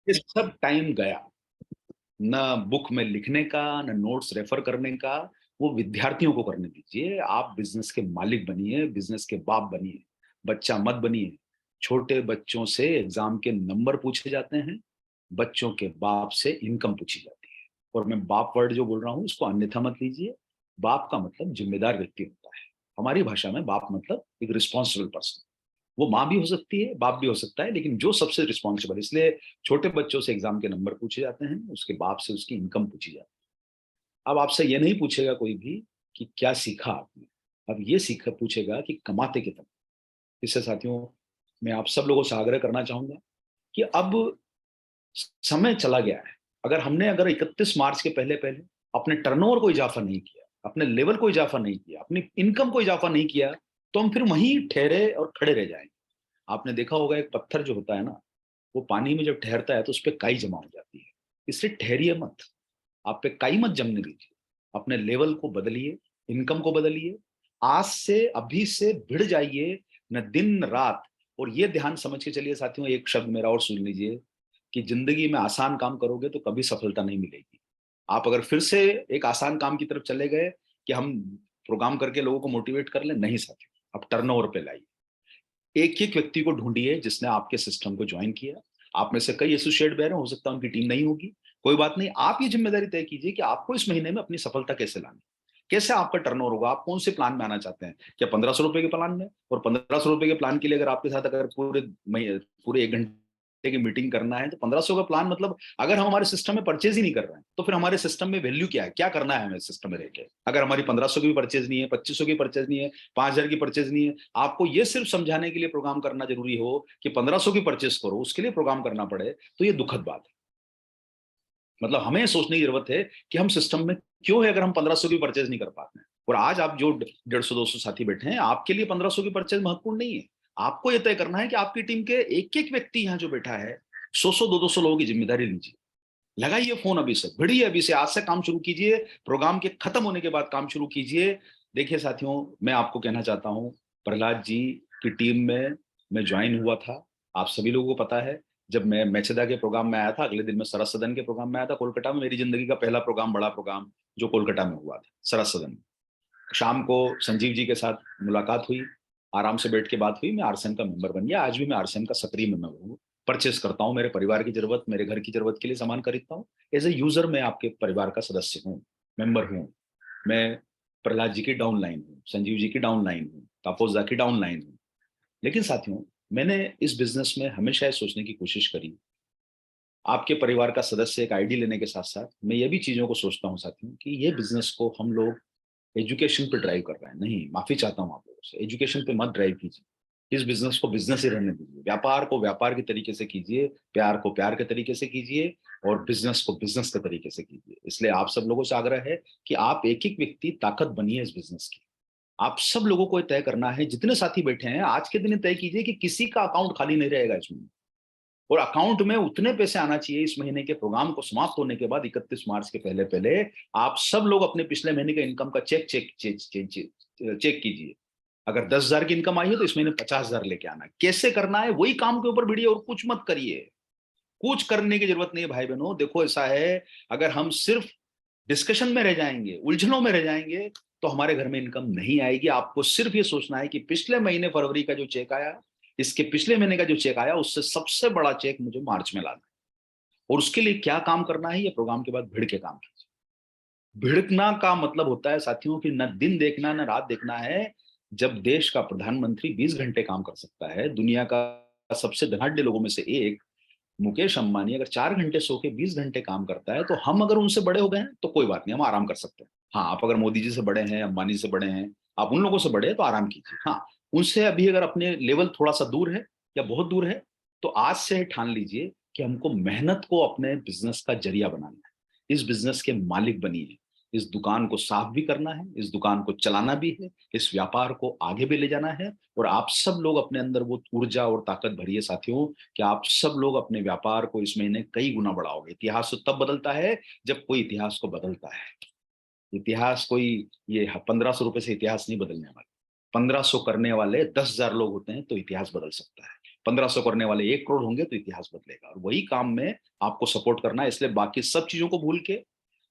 ये सब टाइम गया। ना बुक में लिखने का, ना नोट्स रेफर करने का, वो विद्यार्थियों को करने दीजिए। आप बिज़नेस के मालिक बनिए, बिज़नेस के बाप बनिए, बच्चा मत बनिए। छोटे बच्चों से एग्ज़ाम के नंबर पूछे जाते हैं, बच्चों के बाप से इनकम पूछी जाती है। और मैं बाप वर्ड जो बोल रहा हूँ, उसको अन्यथा मत लीजिए। बाप का मतलब ज़िम्मेदार व्यक्ति होता है। हमारी भाषा में बाप मतलब एक रिस्पॉन्सिबल पर्सन। वो माँ भी हो सकती है, बाप भी हो सकता है, लेकिन जो सबसे रिस्पॉन्सिबल, इसलिए छोटे बच्चों से एग्जाम के नंबर पूछे जाते हैं, उसके बाप से उसकी इनकम पूछी जाती है। अब आपसे ये नहीं पूछेगा कोई भी कि क्या सीखा आपने, अब ये सीखा पूछेगा कि कमाते कितना। इससे साथियों, मैं आप सब लोगों से आग्रह करना चाहूंगा कि अब समय चला गया है। अगर 31 मार्च के पहले पहले अपने टर्नओवर को इजाफा नहीं किया, अपने लेवल को इजाफा नहीं किया, अपनी इनकम को इजाफा नहीं किया, तो हम फिर वहीं ठहरे और खड़े रह जाएंगे। आपने देखा होगा, एक पत्थर जो होता है ना, वो पानी में जब ठहरता है तो उस पर काई जमा हो जाती है। इसलिए ठहरिए मत, आप पे काई मत जमने दीजिए। अपने लेवल को बदलिए, इनकम को बदलिए। आज से, अभी से भिड़ जाइए, न दिन रात। और ये ध्यान समझ के चलिए साथियों, एक शब्द मेरा और सुन लीजिए कि जिंदगी में आसान काम करोगे तो कभी सफलता नहीं मिलेगी। आप अगर फिर से एक आसान काम की तरफ चले गए कि हम प्रोग्राम करके लोगों को मोटिवेट कर ले, नहीं साथियों, अब टर्नओवर पे लाइए। एक एक व्यक्ति को ढूंढिए जिसने आपके सिस्टम को ज्वाइन किया। आप में से कई एसोसिएट बैठे हो सकता है उनकी टीम नहीं होगी, कोई बात नहीं। आप ये जिम्मेदारी तय कीजिए कि आपको इस महीने में अपनी सफलता कैसे लानी, कैसे आपका टर्नओवर होगा, आप कौन से प्लान में आना चाहते हैं। क्या 1500 रुपए के प्लान में? और 1500 रुपए के प्लान के लिए अगर आपके साथ अगर पूरे 1 घंटे की मीटिंग करना है, तो 1500 का प्लान मतलब अगर हम हमारे सिस्टम में परचेज ही नहीं कर रहे हैं, तो फिर हमारे सिस्टम में वैल्यू क्या है, क्या करना है हमें सिस्टम में रहकर। अगर हमारी 1500 की भी परचेज नहीं है, 2500 की परचेज नहीं है, 5000 की परचेज नहीं है, आपको ये सिर्फ समझाने के लिए प्रोग्राम करना जरूरी हो कि 1500 की परचेज करो, उसके लिए प्रोग्राम करना पड़े, तो ये दुखद बात है। मतलब हमें सोचने की जरूरत है कि हम सिस्टम में क्यों है, अगर हम 1500 की परचेज नहीं कर पाते हैं। और आज आप जो 150-200 साथी बैठे हैं, आपके लिए 1500 की परचेज महत्वपूर्ण नहीं है। आपको यह तय करना है कि आपकी टीम के एक एक व्यक्ति यहाँ जो बैठा है, 100-100 200 लोगों की जिम्मेदारी लीजिए। लगाइए फोन अभी से, भिड़िए अभी से, आज से काम शुरू कीजिए। प्रोग्राम के खत्म होने के बाद काम शुरू कीजिए। देखिए साथियों, मैं आपको कहना चाहता हूँ, प्रहलाद जी की टीम में मैं ज्वाइन हुआ था। आप सभी लोगों को पता है, जब मैं मैचेदा के प्रोग्राम में आया था, अगले दिन मैं सरस सदन के प्रोग्राम में आया था कोलकाता में। मेरी जिंदगी का पहला प्रोग्राम, बड़ा प्रोग्राम जो कोलकाता में हुआ था, सरस सदन में। शाम को संजीव जी के साथ मुलाकात हुई, आराम से बैठ के बात हुई। मैं आरसीएम का मेंबर बन गया। आज भी मैं आरसीएम का सक्रिय मेंबर हूँ। परचेस करता हूँ, मेरे परिवार की जरूरत, मेरे घर की जरूरत के लिए सामान खरीदता हूँ। एज ए यूजर मैं आपके परिवार का सदस्य हूँ, मेंबर हूँ। मैं प्रहलाद जी की डाउन लाइन हूँ, संजीव जी की डाउन लाइन हूँ, तापोजा की डाउन लाइन हूँ। लेकिन साथियों, मैंने इस बिजनेस में हमेशा ये सोचने की कोशिश करी, आपके परिवार का सदस्य एक आईडी लेने के साथ साथ मैं ये भी चीजों को सोचता हूँ साथियों, कि ये बिजनेस को हम लोग एजुकेशन पे ड्राइव कर रहे हैं। नहीं, माफी चाहता हूँ आप लोगों से, एजुकेशन पे मत ड्राइव कीजिए। इस बिजनेस को बिजनेस ही रहने दीजिए। व्यापार को व्यापार के तरीके से कीजिए, प्यार को प्यार के तरीके से कीजिए, और बिजनेस को बिजनेस के तरीके से कीजिए। इसलिए आप सब लोगों से आग्रह है कि आप एक एक व्यक्ति ताकत बनिए इस बिजनेस की। आप सब लोगों को तय करना है, जितने साथी बैठे हैं आज के दिन तय कीजिए कि किसी का अकाउंट खाली नहीं रहेगा इसमें। और अकाउंट में उतने पैसे आना चाहिए इस महीने के प्रोग्राम को समाप्त होने के बाद, 31 मार्च के पहले पहले आप सब लोग अपने पिछले महीने के इनकम का check check check check check, check कीजिए। अगर 10,000 की इनकम आई है तो इस महीने 50,000 लेके आना है। कैसे करना है, वही काम के ऊपर भिड़िए और कुछ मत करिए। कुछ करने की जरूरत नहीं है भाई बहनों। देखो ऐसा है, अगर हम सिर्फ डिस्कशन में रह जाएंगे, उलझनों में रह जाएंगे, तो हमारे घर में इनकम नहीं आएगी। आपको सिर्फ ये सोचना है कि पिछले महीने फरवरी का जो चेक आया, इसके पिछले महीने का जो चेक आया, उससे सबसे बड़ा चेक मुझे मार्च में लाना है। और उसके लिए क्या काम करना है, ये प्रोग्राम के बाद भिड़ के काम कीजिए। भिड़कना का मतलब होता है साथियों कि न दिन देखना न रात देखना है। जब देश का प्रधानमंत्री 20 घंटे काम कर सकता है, दुनिया का सबसे धनाढ्य लोगों में से एक मुकेश अंबानी अगर 4 घंटे सो के 20 घंटे काम करता है, तो हम अगर उनसे बड़े हो गए हैं तो कोई बात नहीं, हम आराम कर सकते हैं। हाँ, आप अगर मोदी जी से बड़े हैं, अंबानी से बड़े हैं, आप उन लोगों से बड़े हैं तो आराम कीजिए। हाँ, उनसे अभी अगर अपने लेवल थोड़ा सा दूर है या बहुत दूर है, तो आज से ठान लीजिए कि हमको मेहनत को अपने बिजनेस का जरिया बनाना है। इस बिजनेस के मालिक बनिए। इस दुकान को साफ भी करना है, इस दुकान को चलाना भी है, इस व्यापार को आगे भी ले जाना है। और आप सब लोग अपने अंदर वो ऊर्जा और ताकत भरिए साथियों, कि आप सब लोग अपने व्यापार को इस महीने कई गुना बढ़ाओगे। इतिहास तो तब बदलता है जब कोई इतिहास को बदलता है। इतिहास कोई ये 1500 रुपए से इतिहास नहीं बदलने वाला। 1500 करने वाले 10,000 लोग होते हैं तो इतिहास बदल सकता है। 1500 करने वाले 1 करोड़ होंगे तो इतिहास बदलेगा। और वही काम में आपको सपोर्ट करना है, इसलिए बाकी सब चीजों को भूल के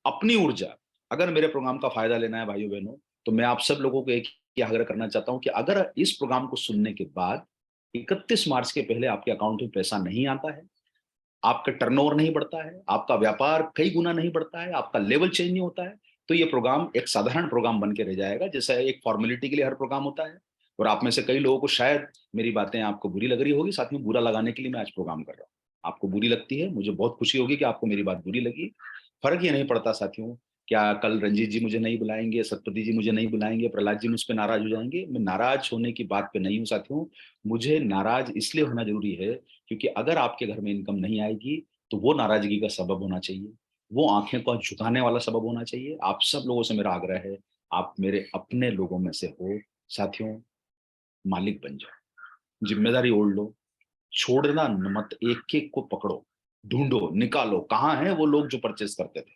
अपनी ऊर्जा, अगर मेरे प्रोग्राम का फायदा लेना है भाइयों बहनों, तो मैं आप सब लोगों को एक ही आग्रह करना चाहता हूं कि अगर इस प्रोग्राम को सुनने के बाद 31 मार्च के पहले आपके अकाउंट में पैसा नहीं आता है, आपका टर्नओवर नहीं बढ़ता है, आपका व्यापार कई गुना नहीं बढ़ता है, आपका लेवल चेंज नहीं होता है, तो ये प्रोग्राम एक साधारण प्रोग्राम बन के रह जाएगा, जैसा एक फॉर्मेलिटी के लिए हर प्रोग्राम होता है। और आप में से कई लोगों को शायद मेरी बातें आपको बुरी लग रही होगी, साथियों बुरा लगाने के लिए मैं आज प्रोग्राम कर रहा हूँ। आपको बुरी लगती है, मुझे बहुत खुशी होगी कि आपको मेरी बात बुरी लगी। फर्क ये नहीं पड़ता साथियों, क्या कल रंजीत जी मुझे नहीं बुलाएंगे, सतपति जी मुझे नहीं बुलाएंगे, प्रहलाद जी मुझ पर नाराज हो जाएंगे। मैं नाराज होने की बात पे नहीं हूँ साथियों, मुझे नाराज इसलिए होना जरूरी है क्योंकि अगर आपके घर में इनकम नहीं आएगी तो वो नाराजगी का सबब होना चाहिए, वो आंखें को झुकाने वाला सबब होना चाहिए। आप सब लोगों से मेरा आग्रह है, आप मेरे अपने लोगों में से हो साथियों, मालिक बन जाओ, जिम्मेदारी ओढ़ लो, छोड़ना मत, एक एक को पकड़ो, ढूंढो, निकालो कहाँ हैं वो लोग जो परचेस करते थे।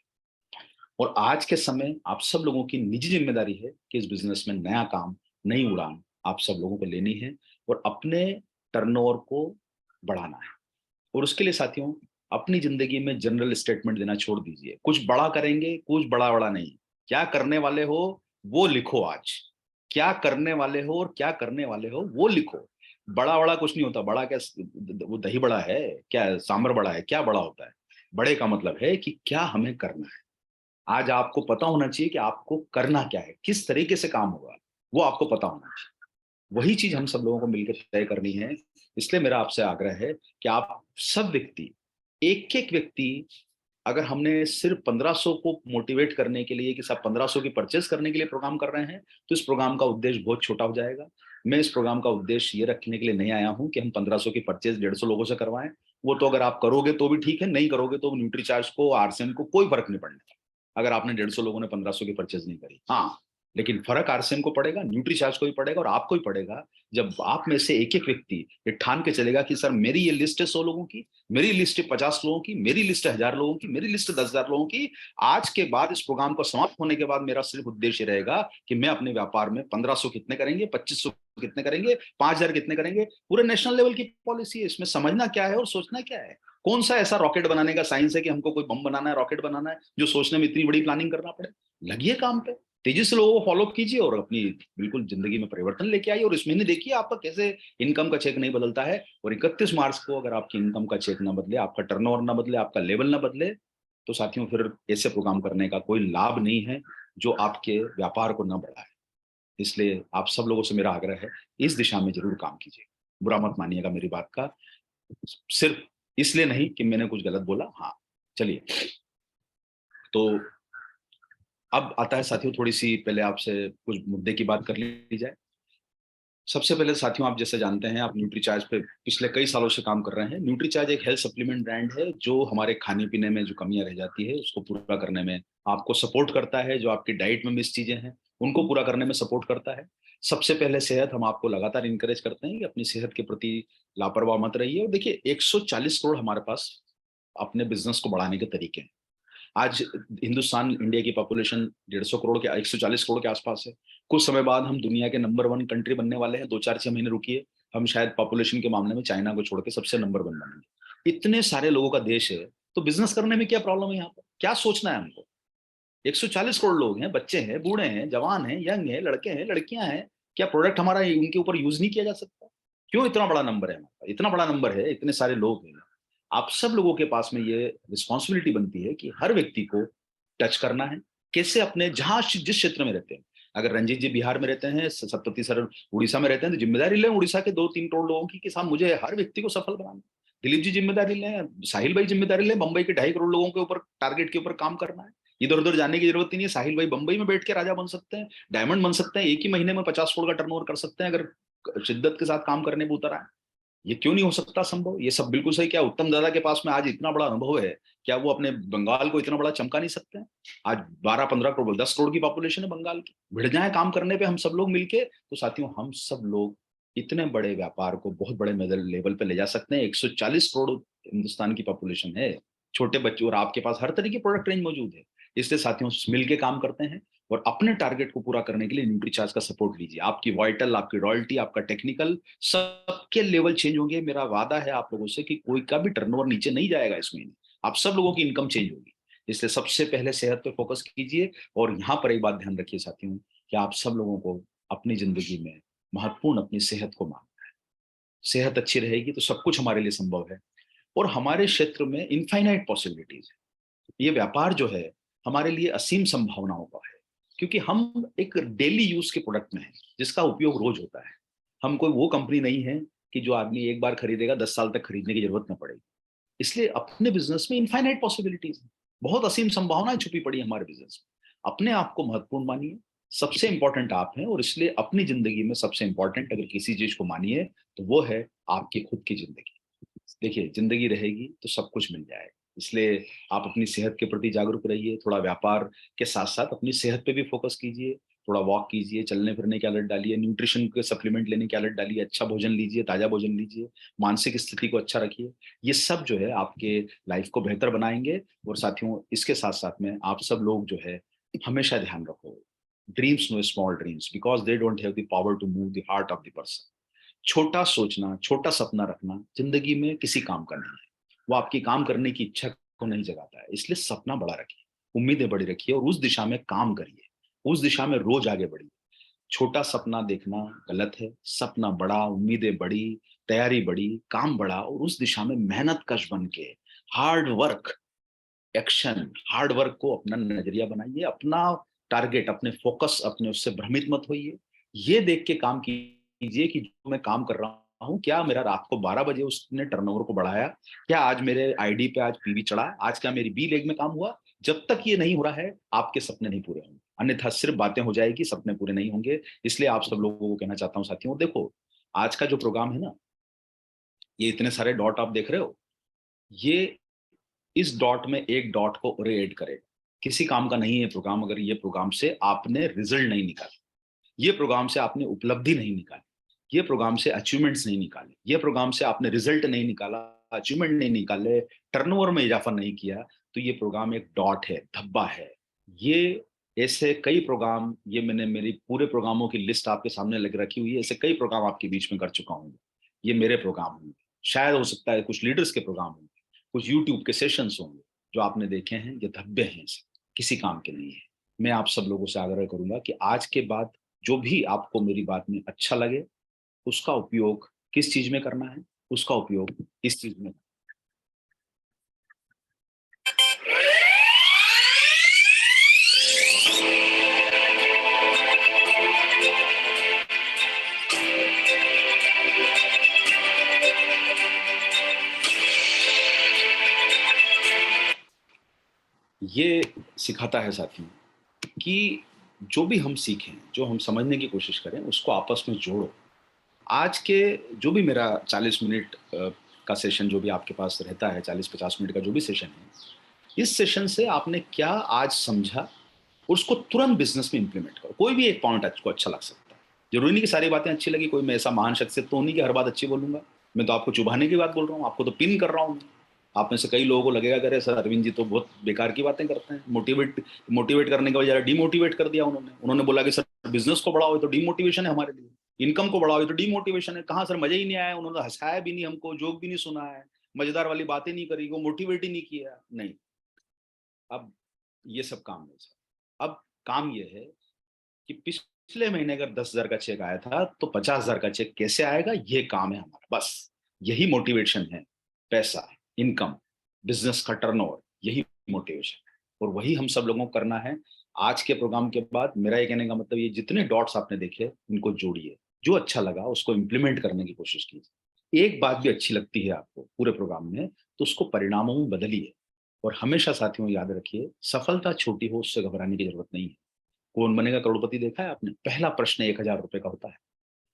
और आज के समय आप सब लोगों की निजी जिम्मेदारी है कि इस बिजनेस में नया काम, नई उड़ान आप सब लोगों को लेनी है और अपने टर्नओवर को बढ़ाना है। और उसके लिए साथियों अपनी जिंदगी में जनरल स्टेटमेंट देना छोड़ दीजिए, कुछ बड़ा करेंगे, कुछ बड़ा बड़ा नहीं, क्या करने वाले हो वो लिखो आज, क्या करने वाले हो और क्या करने वाले हो वो लिखो। बड़ा बड़ा कुछ नहीं होता, बड़ा क्या वो दही बड़ा है, क्या सांबर बड़ा है, क्या बड़ा होता है? बड़े का मतलब है कि क्या हमें करना है। आज आपको पता होना चाहिए कि आपको करना क्या है, किस तरीके से काम होगा, वो आपको पता होना चाहिए। वही चीज हम सब लोगों को मिलकर तय करनी है। इसलिए मेरा आपसे आग्रह है कि आप सब व्यक्ति, एक एक व्यक्ति, अगर हमने सिर्फ 1500 को मोटिवेट करने के लिए कि सब 1500 की परचेस करने के लिए प्रोग्राम कर रहे हैं, तो इस प्रोग्राम का उद्देश्य बहुत छोटा हो जाएगा। मैं इस प्रोग्राम का उद्देश्य ये रखने के लिए नहीं आया हूं कि हम 1500 की परचेस 150 लोगों से करवाएं। वो तो अगर आप करोगे तो भी ठीक है, नहीं करोगे तो न्यूट्री चार्ज को, आरसीएम को कोई फर्क नहीं पड़ने, अगर आपने 150 लोगों ने 1500 की परचेज नहीं करी। हाँ, लेकिन फर्क आरसीएम को पड़ेगा, न्यूट्री चार्ज को भी पड़ेगा और आपको ही पड़ेगा, जब आप में से एक एक व्यक्ति ये ठान के चलेगा कि सर मेरी ये लिस्ट है 100 लोगों की, मेरी लिस्ट है 50 लोगों की, मेरी लिस्ट है 1000 लोगों की, मेरी लिस्ट है 10,000 लोगों की। आज के बाद इस प्रोग्राम को समाप्त होने के बाद मेरा सिर्फ उद्देश्य रहेगा कि मैं अपने व्यापार में 1500 कितने करेंगे, 2500 कितने करेंगे, 5000 कितने करेंगे। पूरे नेशनल लेवल की पॉलिसी है, इसमें समझना क्या है और सोचना क्या है। कौन सा ऐसा रॉकेट बनाने का साइंस है कि हमको कोई बम बनाना है, रॉकेट बनाना है, जो सोचने में इतनी बड़ी प्लानिंग करना पड़े। लगिए काम पे, तेजी से लोगों को फॉलो कीजिए और अपनी बिल्कुल जिंदगी में परिवर्तन लेके आइए। और इस महीने देखिए आपका कैसे इनकम का चेक नहीं बदलता है। और 31 मार्च को अगर आपकी इनकम का चेक ना बदले, आपका टर्नओवर ना बदले, आपका लेवल ना बदले, तो साथियों फिर ऐसे प्रोग्राम करने का कोई लाभ नहीं है जो आपके व्यापार को न बढ़ाए। इसलिए आप सब लोगों से मेरा आग्रह है, इस दिशा में जरूर काम कीजिए। बुरा मत मानिएगा मेरी बात का, सिर्फ इसलिए नहीं कि मैंने कुछ गलत बोला। हाँ, चलिए, तो अब आता है साथियों, थोड़ी सी पहले आपसे कुछ मुद्दे की बात कर ली जाए। सबसे पहले साथियों, आप जैसे जानते हैं, आप न्यूट्रीचार्ज पे पिछले कई सालों से काम कर रहे हैं। न्यूट्रीचार्ज एक हेल्थ सप्लीमेंट ब्रांड है जो हमारे खाने पीने में जो कमियां रह जाती है उसको पूरा करने में आपको सपोर्ट करता है। जो आपकी डाइट में मिस चीजें हैं उनको पूरा करने में सपोर्ट करता है। सबसे पहले सेहत, हम आपको लगातार इंकरेज करते हैं कि अपनी सेहत के प्रति लापरवाह मत रहिए। और देखिए 140 करोड़ हमारे पास अपने बिजनेस को बढ़ाने के तरीके हैं। आज हिंदुस्तान, इंडिया की पॉपुलेशन 150 करोड़ के, 140 करोड़ के आसपास है। कुछ समय बाद हम दुनिया के नंबर 1 कंट्री बनने वाले हैं। 2 4 6 महीने रुकिए, हम शायद पॉपुलेशन के मामले में चाइना को छोड़ के सबसे नंबर 1 बनेंगे। इतने सारे लोगों का देश है, तो बिजनेस करने में क्या प्रॉब्लम है? यहाँ पर क्या सोचना है हमको? 140 करोड़ लोग हैं, बच्चे हैं, बूढ़े हैं, जवान हैं, यंग हैं, लड़के हैं, लड़कियां हैं। क्या प्रोडक्ट हमारा उनके ऊपर यूज नहीं किया जा सकता? क्यों इतना बड़ा नंबर है हमारा? इतना बड़ा नंबर है, इतने सारे लोग हैं। आप सब लोगों के पास में ये रिस्पॉन्सिबिलिटी बनती है कि हर व्यक्ति को टच करना है। कैसे? अपने जहां जिस क्षेत्र में रहते हैं, अगर रंजीत जी बिहार में रहते हैं, सतपति सर उड़ीसा में रहते हैं, तो जिम्मेदारी लें उड़ीसा के 2 3 करोड़ लोगों की कि साहब मुझे हर व्यक्ति को सफल बनाना है। दिलीप जी जिम्मेदारी लें, साहिल भाई जिम्मेदारी लें, मुंबई के 2.5 करोड़ लोगों के ऊपर, टारगेट के ऊपर काम करना है। इधर उधर जाने की जरूरत ही नहीं है। साहिल भाई बंबई में बैठ के राजा बन सकते हैं, डायमंड बन सकते हैं, एक ही महीने में 50 करोड़ का टर्नओवर कर सकते हैं अगर शिद्दत के साथ काम करने में उतर आए। ये क्यों नहीं हो सकता संभव? ये सब बिल्कुल सही। क्या उत्तम दादा के पास में आज इतना बड़ा अनुभव है, क्या वो अपने बंगाल को इतना बड़ा चमका नहीं सकते हैं? आज 12 15 करोड़, 10 करोड़ की पॉपुलेशन है बंगाल की। भिड़ जाए काम करने पे हम सब लोग मिलके, तो साथियों हम सब लोग इतने बड़े व्यापार को बहुत बड़े लेवल पे ले जा सकते हैं। 140 करोड़ हिंदुस्तान की पॉपुलेशन है, छोटे बच्चे, और आपके पास हर तरह की प्रोडक्ट रेंज मौजूद है। इसलिए साथियों मिलके काम करते हैं और अपने टारगेट को पूरा करने के लिए न्यूट्रीचार्ज का सपोर्ट लीजिए। आपकी वाइटल, आपकी रॉयल्टी, आपका टेक्निकल, सबके लेवल चेंज होंगे। मेरा वादा है आप लोगों से कि कोई का भी टर्नओवर नीचे नहीं जाएगा इस महीने। आप सब लोगों की इनकम चेंज होगी। इसलिए सबसे पहले सेहत पे फोकस कीजिए। और यहाँ पर एक बात ध्यान रखिए साथियों, कि आप सब लोगों को अपनी जिंदगी में महत्वपूर्ण अपनी सेहत को मानना है। सेहत अच्छी रहेगी तो सब कुछ हमारे लिए संभव है। और हमारे क्षेत्र में इनफाइनाइट पॉसिबिलिटीज है। ये व्यापार जो है हमारे लिए असीम संभावनाओं का है, क्योंकि हम एक डेली यूज के प्रोडक्ट में है जिसका उपयोग रोज होता है। हम कोई वो कंपनी नहीं है कि जो आदमी एक बार खरीदेगा 10 साल तक खरीदने की जरूरत ना पड़ेगी। इसलिए अपने बिजनेस में इनफाइनाइट पॉसिबिलिटीज है, बहुत असीम संभावनाएं छुपी पड़ी है हमारे बिजनेस में। अपने आप को महत्वपूर्ण मानिए। सबसे इंपॉर्टेंट आप हैं, और इसलिए अपनी जिंदगी में सबसे इंपॉर्टेंट अगर किसी चीज को मानिए तो वो है आपकी खुद की जिंदगी। देखिए, जिंदगी रहेगी तो सब कुछ मिल जाएगा। इसलिए आप अपनी सेहत के प्रति जागरूक रहिए। थोड़ा व्यापार के साथ साथ अपनी सेहत पे भी फोकस कीजिए। थोड़ा वॉक कीजिए, चलने फिरने की आदत डालिए, न्यूट्रिशन के सप्लीमेंट लेने की आदत डालिए, अच्छा भोजन लीजिए, ताजा भोजन लीजिए, मानसिक स्थिति को अच्छा रखिए। ये सब जो है आपके लाइफ को बेहतर बनाएंगे। और साथियों, इसके साथ साथ में आप सब लोग जो है हमेशा ध्यान रखो, dreams no small dreams because they don't have the power to move the heart of the person. छोटा सोचना, छोटा सपना रखना जिंदगी में किसी काम का नहीं है। वो आपकी काम करने की इच्छा को नहीं जगाता है। इसलिए सपना बड़ा रखिए, उम्मीदें बड़ी रखिए और उस दिशा में काम करिए। उस दिशा में रोज आगे बढ़िए। छोटा सपना देखना गलत है। सपना बड़ा, उम्मीदें बड़ी, तैयारी बड़ी, काम बड़ा, और उस दिशा में मेहनत कश बन के hard work, action, hard work को अपना नजरिया बनाइए। अपना टारगेट, अपने फोकस, अपने उससे भ्रमित मत होइए। ये देख के काम कीजिए कि जो मैं काम कर रहा हूँ, क्या मेरा रात को 12 बजे उसने टर्नओवर को बढ़ाया, क्या आज मेरे आईडी पे आज पीवी चढ़ा, आज क्या मेरी बी लेग में काम हुआ। जब तक ये नहीं हो रहा है आपके सपने नहीं पूरे होंगे। अन्यथा सिर्फ बातें हो जाएगी, सपने पूरे नहीं होंगे। इसलिए आप सब लोगों को कहना चाहता हूँ साथियों, देखो आज का जो प्रोग्राम है ना, ये इतने सारे डॉट आप देख रहे हो, ये इस डॉट में एक डॉट को और ऐड करेगा। किसी काम का नहीं है प्रोग्राम अगर ये प्रोग्राम से आपने रिजल्ट नहीं निकाला, ये प्रोग्राम से आपने उपलब्धि नहीं निकाली, ये प्रोग्राम से अचीवमेंट्स नहीं निकाले, ये प्रोग्राम से आपने रिजल्ट नहीं निकाला, अचीवमेंट नहीं निकाले, टर्नओवर में इजाफा नहीं किया, तो ये प्रोग्राम एक डॉट है, धब्बा है। ये ऐसे कई प्रोग्राम, ये मैंने मेरी पूरे प्रोग्रामों की लिस्ट आपके सामने लग रखी हुई है। ऐसे कई प्रोग्राम आपके बीच में कर चुका हूँ। ये मेरे प्रोग्राम होंगे, शायद हो सकता है कुछ लीडर्स के प्रोग्राम होंगे, कुछ यूट्यूब के सेशंस होंगे जो आपने देखे हैं। ये धब्बे हैं, किसी काम के नहीं है। मैं आप सब लोगों से आग्रह करूंगा कि आज के बाद जो भी आपको मेरी बात में अच्छा लगे, उसका उपयोग किस चीज में करना है, उसका उपयोग इस चीज में। ये सिखाता है साथियों कि जो भी हम सीखें, जो हम समझने की कोशिश करें, उसको आपस में जोड़ो। आज के जो भी मेरा 40 मिनट का सेशन जो भी आपके पास रहता है, 40-50 मिनट का जो भी सेशन है, इस सेशन से आपने क्या आज समझा, उसको तुरंत बिजनेस में इंप्लीमेंट करो। कोई भी एक पॉइंट आपको अच्छा लग सकता है। जरूरी नहीं कि सारी बातें अच्छी लगी। कोई मैं ऐसा महान शख्सियत तो नहीं कि हर बात अच्छी बोलूंगा। मैं तो आपको चुभाने की बात बोल रहा हूँ, आपको तो पिन कर रहा हूँ। आप में से कई लोगों को लगेगा करे सर अरविंद जी तो बहुत बेकार की बातें करते हैं, मोटिवेट मोटिवेट करने के बजाय डिमोटिवेट कर दिया उन्होंने। उन्होंने बोला कि सर बिजनेस को बढ़ाओ, तो डिमोटिवेशन है हमारे लिए। इनकम को बढ़ाओ, तो डिमोटिवेशन है। कहाँ सर, मजा ही नहीं आया। उन्होंने हंसाया भी नहीं हमको, जोक भी नहीं सुना है, मजेदार वाली बातें नहीं करी, वो मोटिवेट ही नहीं किया। नहीं, अब ये सब काम नहीं सर। अब काम ये है कि पिछले महीने अगर 10,000 का चेक आया था तो 50,000 का चेक कैसे आएगा, ये काम है हमारा। बस यही मोटिवेशन है। पैसा, इनकम, बिजनेस का टर्नओवर, यही मोटिवेशन है। और वही हम सब लोगों को करना है। आज के प्रोग्राम के बाद मेरा ये कहने का मतलब, ये जितने डॉट्स आपने देखे इनको जोड़िए। जो अच्छा लगा उसको इंप्लीमेंट करने की कोशिश कीजिए। एक बात भी अच्छी लगती है आपको पूरे प्रोग्राम में, तो उसको परिणामों में बदलिए। और हमेशा साथियों याद रखिए, सफलता छोटी हो उससे घबराने की जरूरत नहीं है। कौन बनेगा करोड़पति देखा है आपने? पहला प्रश्न 1,000 रुपए का होता है।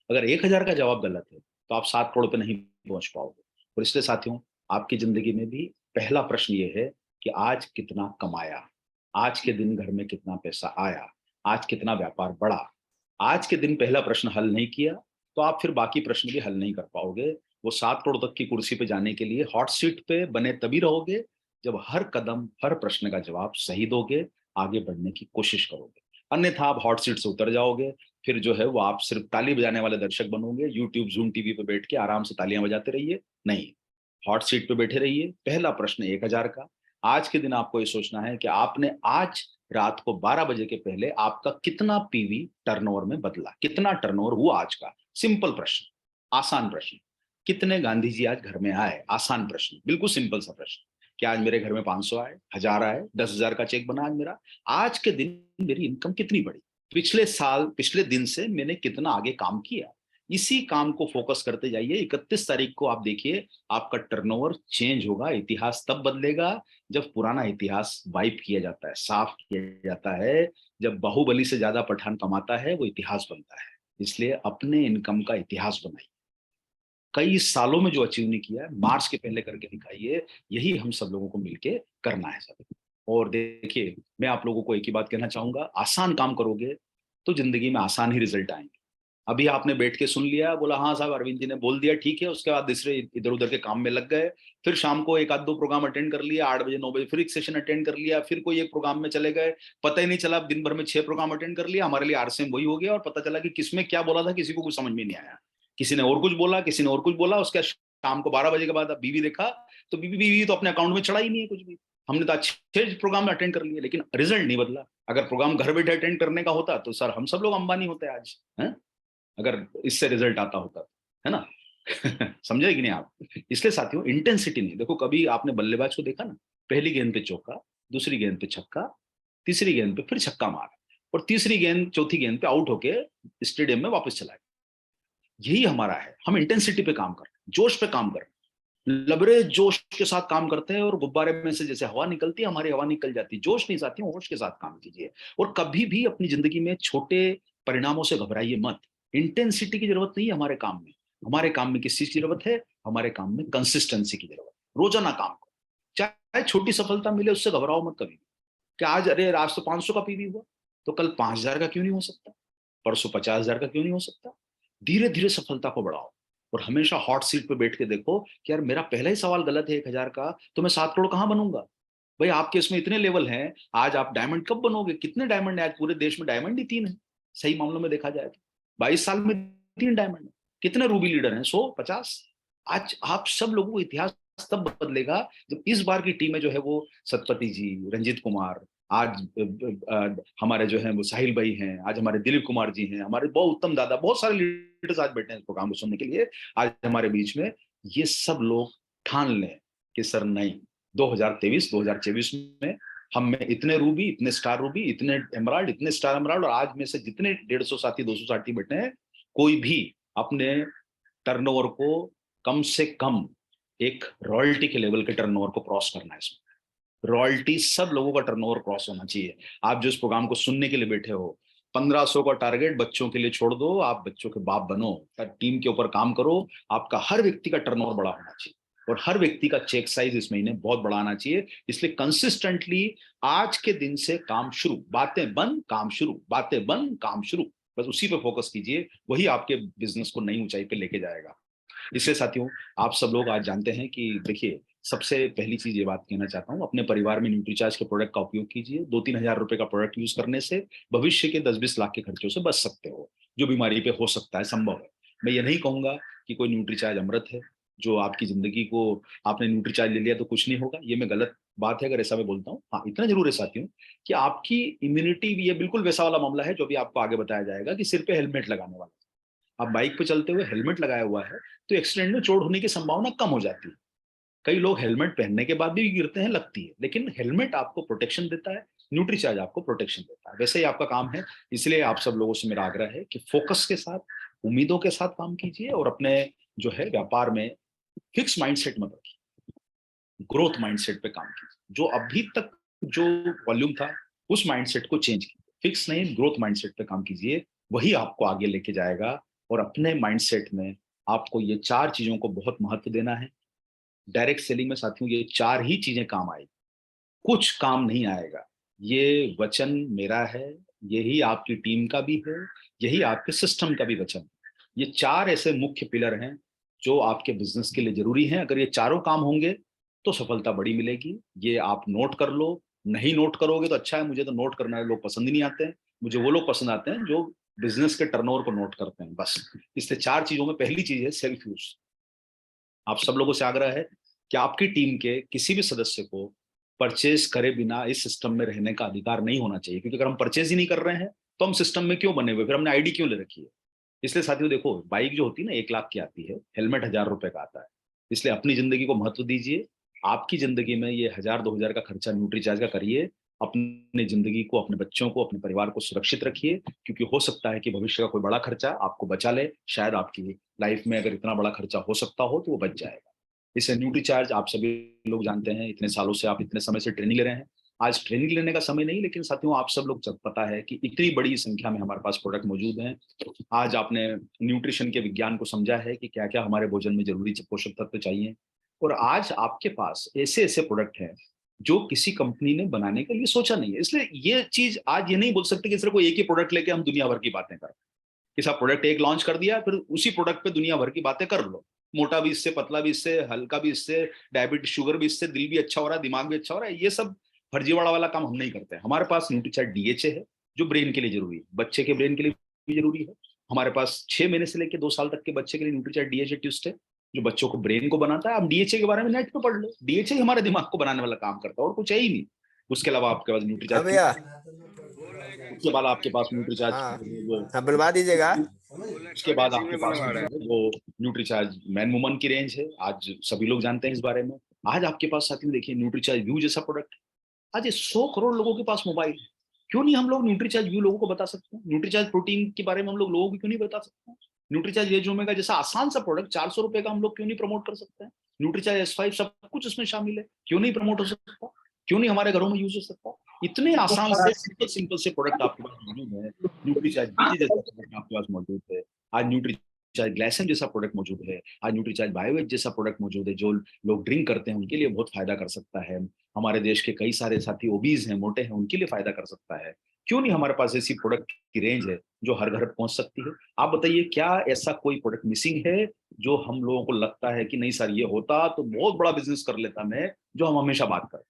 अगर 1,000 का जवाब गलत है तो आप 7 करोड़ पे नहीं पहुंच पाओगे। और इसलिए साथियों, आपकी जिंदगी में भी पहला प्रश्न ये है कि आज कितना कमाया, आज के दिन घर में कितना पैसा आया, आज कितना व्यापार बढ़ा। आज के दिन पहला प्रश्न हल नहीं किया तो आप फिर बाकी प्रश्न भी हल नहीं कर पाओगे। वो 7 करोड़ तक की कुर्सी पे जाने के लिए हॉट सीट पे बने तभी रहोगे जब हर कदम, हर प्रश्न का जवाब सही दोगे, आगे बढ़ने की कोशिश करोगे। अन्यथा आप हॉट सीट से उतर जाओगे, फिर जो है वो आप सिर्फ ताली बजाने वाले दर्शक बनोगे, यूट्यूब जूम टीवी पे बैठ के आराम से तालियां बजाते रहिए। नहीं, हॉट सीट पे बैठे रहिए। पहला प्रश्न 1000 का, आज के दिन आपको ये सोचना है कि आपने आज रात को 12 बजे के पहले आपका कितना पीवी टर्नओवर में बदला, कितना टर्नओवर हुआ आज का। सिंपल प्रश्न, आसान प्रश्न। कितने गांधी जी आज घर में आए, आसान प्रश्न, बिल्कुल सिंपल सा प्रश्न। क्या आज मेरे घर में 500 आए, 1000 आए, 10,000 का चेक बना आज मेरा। आज के दिन मेरी इनकम कितनी बढ़ी, पिछले साल पिछले दिन से मैंने कितना आगे काम किया। इसी काम को फोकस करते जाइए। 31 तारीख को आप देखिए आपका टर्नओवर चेंज होगा। इतिहास तब बदलेगा जब पुराना इतिहास वाइप किया जाता है, साफ किया जाता है। जब बाहुबली से ज्यादा पठान कमाता है वो इतिहास बनता है। इसलिए अपने इनकम का इतिहास बनाइए। कई सालों में जो अचीव नहीं किया है, मार्च के पहले करके दिखाइए। यही हम सब लोगों को मिलके करना है सब। और देखिए, मैं आप लोगों को एक ही बात कहना चाहूंगा, आसान काम करोगे तो जिंदगी में आसान ही रिजल्ट आएंगे। अभी आपने बैठ के सुन लिया, बोला हाँ साहब अरविंद जी ने बोल दिया, ठीक है, उसके बाद दूसरे इधर उधर के काम में लग गए। फिर शाम को एक आध दो प्रोग्राम अटेंड कर लिया, 8 बजे 9 बजे फिर एक सेशन अटेंड कर लिया, फिर कोई एक प्रोग्राम में चले गए। पता ही नहीं चला दिन भर में 6 प्रोग्राम अटेंड कर लिया। हमारे लिए आरसीएम वही हो गया और पता चला कि किसमें क्या बोला था किसी को कुछ समझ में नहीं आया। किसी ने और कुछ बोला, किसी ने और कुछ बोला। उसके शाम को 12 बजे के बाद अब बीवी देखा तो बीवी बीवी तो अपने अकाउंट में चढ़ा ही नहीं है कुछ भी। हमने तो अच्छे प्रोग्राम में अटेंड कर लिए लेकिन रिजल्ट नहीं बदला। अगर प्रोग्राम घर बैठे अटेंड करने का होता तो सर हम सब लोग अंबानी होते आज, हैं? अगर इससे रिजल्ट आता होता, है ना? समझे कि नहीं आप? इसलिए साथियों, इंटेंसिटी नहीं। देखो कभी आपने बल्लेबाज को देखा ना, पहली गेंद पे चौका, दूसरी गेंद पे छक्का, तीसरी गेंद पे फिर छक्का मारा और तीसरी गेंद चौथी गेंद पे आउट होके स्टेडियम में वापस चला गया। यही हमारा है। हम इंटेंसिटी पे काम कर रहे हैं, जोश पे काम कर रहे हैं, लबरे जोश के साथ काम करते हैं और गुब्बारे में से जैसे हवा निकलती है हमारी हवा निकल जाती है। जोश नहीं साथियों, होश के साथ काम कीजिए। और कभी भी अपनी जिंदगी में छोटे परिणामों से घबराइए मत। इंटेंसिटी की जरूरत नहीं है हमारे काम में। हमारे काम में किस चीज की जरूरत है? हमारे काम में कंसिस्टेंसी की जरूरत है। रोजाना काम करो, चाहे छोटी सफलता मिले उससे घबराओ मत कभी। कि आज अरे आज तो 500 का पीवी हुआ, तो कल 5,000 का क्यों नहीं हो सकता? परसों 50,000 का क्यों नहीं हो सकता? धीरे धीरे सफलता को बढ़ाओ और हमेशा हॉट सीट पे बैठ के देखो कि यार मेरा पहला ही सवाल गलत है 1,000 का, तो मैं 7 करोड़ कहां बनूंगा? भाई आपके इसमें इतने लेवल हैं, आज आप डायमंड कब बनोगे? कितने डायमंड है आज पूरे देश में? डायमंड ही 3 है सही मामलों में देखा जाए तो। 22 साल में 3 डायमंड है। कितने रूबी लीडर हैं? 100, 50। आज आप सब लोगों को इतिहास तब बदलेगा जब इस बार की टीम में जो है वो सतपति जी, रंजीत कुमार, आज हमारे जो है वो साहिल भाई हैं, आज हमारे दिलीप कुमार जी हैं, हमारे बहुत उत्तम दादा, बहुत सारे लीडर्स आज बैठे हैं इस प्रोग्राम को सुनने के लिए आज हमारे बीच में। ये सब लोग ठान लें कि सर नहीं, 2023 2024 में हम में इतने रूबी, इतने स्टार रूबी, इतने एमराल्ड, इतने स्टार एमराल्ड, और आज में से जितने 150 साथी 200 साथी बैठे हैं, कोई भी अपने टर्नओवर को कम से कम एक रॉयल्टी के लेवल के टर्नओवर को क्रॉस करना है। इसमें रॉयल्टी सब लोगों का टर्नओवर क्रॉस होना चाहिए। आप जो इस प्रोग्राम को सुनने के लिए बैठे हो, 1500 का टारगेट बच्चों के लिए छोड़ दो, आप बच्चों के बाप बनो, टीम के ऊपर काम करो। आपका हर व्यक्ति का टर्नओवर बड़ा होना चाहिए और हर व्यक्ति का चेक साइज इस महीने बहुत बड़ा आना चाहिए। इसलिए कंसिस्टेंटली आज के दिन से काम शुरू, बातें बंद काम शुरू, बातें बंद काम शुरू, बस उसी पे फोकस कीजिए। वही आपके बिजनेस को नई ऊंचाई पे लेके जाएगा। इसलिए साथियों, आप सब लोग आज जानते हैं कि देखिए, सबसे पहली चीज ये बात कहना चाहता हूँ, अपने परिवार में न्यूट्रीचार्ज के प्रोडक्ट का उपयोग कीजिए। 2-3 हजार रुपए का प्रोडक्ट यूज करने से भविष्य के 10-20 लाख के खर्चों से बच सकते हो, जो बीमारी पे हो सकता है, संभव है। मैं ये नहीं कहूंगा कि कोई न्यूट्रीचार्ज अमृत है, जो आपकी जिंदगी को, आपने न्यूट्रीचार्ज ले लिया तो कुछ नहीं होगा, ये मैं गलत बात है अगर ऐसा मैं बोलता हूँ। हाँ, इतना जरूर है साथियों कि आपकी इम्यूनिटी, ये बिल्कुल वैसा वाला मामला है जो भी आपको आगे बताया जाएगा कि सिर पे हेलमेट लगाने वाला। आप बाइक पे चलते हुए हेलमेट लगाया हुआ है तो एक्सीडेंट में चोट होने की संभावना कम हो जाती है। कई लोग हेलमेट पहनने के बाद भी गिरते हैं, लगती है, लेकिन हेलमेट आपको प्रोटेक्शन देता है, न्यूट्रीचार्ज आपको प्रोटेक्शन देता है। वैसे ही आपका काम है। इसलिए आप सब लोगों से मेरा आग्रह है कि फोकस के साथ, उम्मीदों के साथ काम कीजिए और अपने जो है व्यापार में फिक्स माइंडसेट मत रखिए, ग्रोथ माइंडसेट पे काम कीजिए। जो अभी तक जो वॉल्यूम था उस माइंडसेट को चेंज कीजिए, फिक्स नहीं, ग्रोथ माइंडसेट पे काम कीजिए। वही आपको आगे लेके जाएगा। और अपने माइंडसेट में आपको ये 4 चीजों को बहुत महत्व देना है। डायरेक्ट सेलिंग में साथियों ये 4 ही चीजें काम आएगी, कुछ काम नहीं आएगा। ये वचन मेरा है, यही आपकी टीम का भी है, यही आपके सिस्टम का भी वचन है। ये 4 ऐसे मुख्य पिलर हैं जो आपके बिजनेस के लिए जरूरी हैं। अगर ये चारों काम होंगे तो सफलता बड़ी मिलेगी। ये आप नोट कर लो। नहीं नोट करोगे तो अच्छा है, मुझे तो नोट करना लोग पसंद ही नहीं आते हैं। मुझे वो लोग पसंद आते हैं जो बिजनेस के टर्नओवर को नोट करते हैं, बस। इसलिए 4 चीजों में पहली चीज है सेल्फ यूज। आप सब लोगों से आग्रह है कि आपकी टीम के किसी भी सदस्य को परचेज करे बिना इस सिस्टम में रहने का अधिकार नहीं होना चाहिए, क्योंकि अगर हम परचेज ही नहीं कर रहे हैं तो हम सिस्टम में क्यों बने हुए, फिर हमने आईडी क्यों ले रखी है। इसलिए साथियों देखो, बाइक जो होती है ना 1 लाख की आती है, हेलमेट 1000 रुपए का आता है। इसलिए अपनी जिंदगी को महत्व दीजिए। आपकी जिंदगी में ये 1000-2000 का खर्चा न्यूट्रीचार्ज का करिए। अपनी जिंदगी को, अपने बच्चों को, अपने परिवार को सुरक्षित रखिए, क्योंकि हो सकता है कि भविष्य का कोई बड़ा खर्चा आपको बचा ले। शायद आपकी लाइफ में अगर इतना बड़ा खर्चा हो सकता हो तो वो बच जाएगा। इसे न्यूट्रीचार्ज आप सभी लोग जानते हैं, इतने सालों से आप इतने समय से ट्रेनिंग ले रहे हैं। आज ट्रेनिंग लेने का समय नहीं, लेकिन साथियों आप सब लोग पता है कि इतनी बड़ी संख्या में हमारे पास प्रोडक्ट मौजूद हैं। आज आपने न्यूट्रिशन के विज्ञान को समझा है कि क्या क्या हमारे भोजन में जरूरी पोषक तत्व चाहिए, और आज आपके पास ऐसे ऐसे प्रोडक्ट हैं जो किसी कंपनी ने बनाने के लिए सोचा नहीं है। इसलिए ये चीज आज ये नहीं बोल सकते कि सिर्फ कोई एक ही प्रोडक्ट लेके हम दुनिया भर की बातें करें, कि सब प्रोडक्ट एक लॉन्च कर दिया फिर उसी प्रोडक्ट पे दुनिया भर की बातें कर लो। मोटा भी इससे, पतला भी इससे, हल्का भी इससे, डायबिटीज शुगर भी इससे, दिल भी अच्छा हो रहा है, दिमाग भी अच्छा हो रहा है, ये सब फर्जीवाड़ा वाला काम हम नहीं करते। हमारे पास न्यूट्रीचार्ट डीएचए है जो ब्रेन के लिए जरूरी है, बच्चे के ब्रेन के लिए भी जरूरी है। हमारे पास 6 महीने से लेकर 2 साल तक के बच्चे के लिए न्यूट्रीचार्ट डीएचए ट्यूस्ट है, जो बच्चों को ब्रेन को बनाता है। आप डीएचए के बारे में नेट पे पढ़ लो, डीएचए हमारे दिमाग को बनाने वाला काम करता है और कुछ है ही नहीं। उसके अलावा आपके पास हाँ न्यूट्रीचार्ट, भैया। उसके बाद आपके पास न्यूट्रीचार्ज हाँ वो, हाँ, बुलवा दीजिएगा। उसके बाद आपके पास में जो है वो न्यूट्रीचार्ज मैन वुमन की रेंज है। आज सभी लोग जानते हैं इस बारे में। आज आपके पास साथ में देखिए न्यूट्रीचार्ज व्यू जैसा प्रोडक्ट है। आज ये 100 करोड़ लोगों के पास मोबाइल है, क्यों नहीं हम लोग न्यूट्रीचार्ज व्यू लोगों को बता सकते हैं? न्यूट्रीचार्ज प्रोटीन के बारे में हम लोग लोगों को क्यों नहीं बता सकते हैं? न्यूट्रीचार्ज वेज ओमेगा जैसा आसान सा प्रोडक्ट 400 रुपए का हम लोग क्यों नहीं प्रमोट कर सकते हैं? न्यूट्रीचार्ज S5 सब कुछ इसमें शामिल है, क्यों नहीं प्रमोट हो सकता? क्यों नहीं हमारे घरों में यूज हो सकता? इतने आसान से सिंपल सिंपल से प्रोडक्ट आपके पास मौजूद है। न्यूट्रीचार्ज बीजी जैसा प्रोडक्ट आपके पास मौजूद है। आज न्यूट्रीचार्ज ग्लाइसिन जैसा प्रोडक्ट मौजूद है। आज न्यूट्रीचार्ज बायोवेज जैसा प्रोडक्ट मौजूद है, जो लोग ड्रिंक करते हैं उनके लिए बहुत फायदा कर सकता है। हमारे देश के कई सारे साथी ओबीज हैं, मोटे हैं, उनके लिए फायदा कर सकता है। क्यों नहीं हमारे पास ऐसी प्रोडक्ट की रेंज है जो हर घर पहुंच सकती है? आप बताइए, क्या ऐसा कोई प्रोडक्ट मिसिंग है जो हम लोगों को लगता है कि नहीं सर ये होता तो बहुत बड़ा बिजनेस कर लेता मैं, जो हम हमेशा बात करें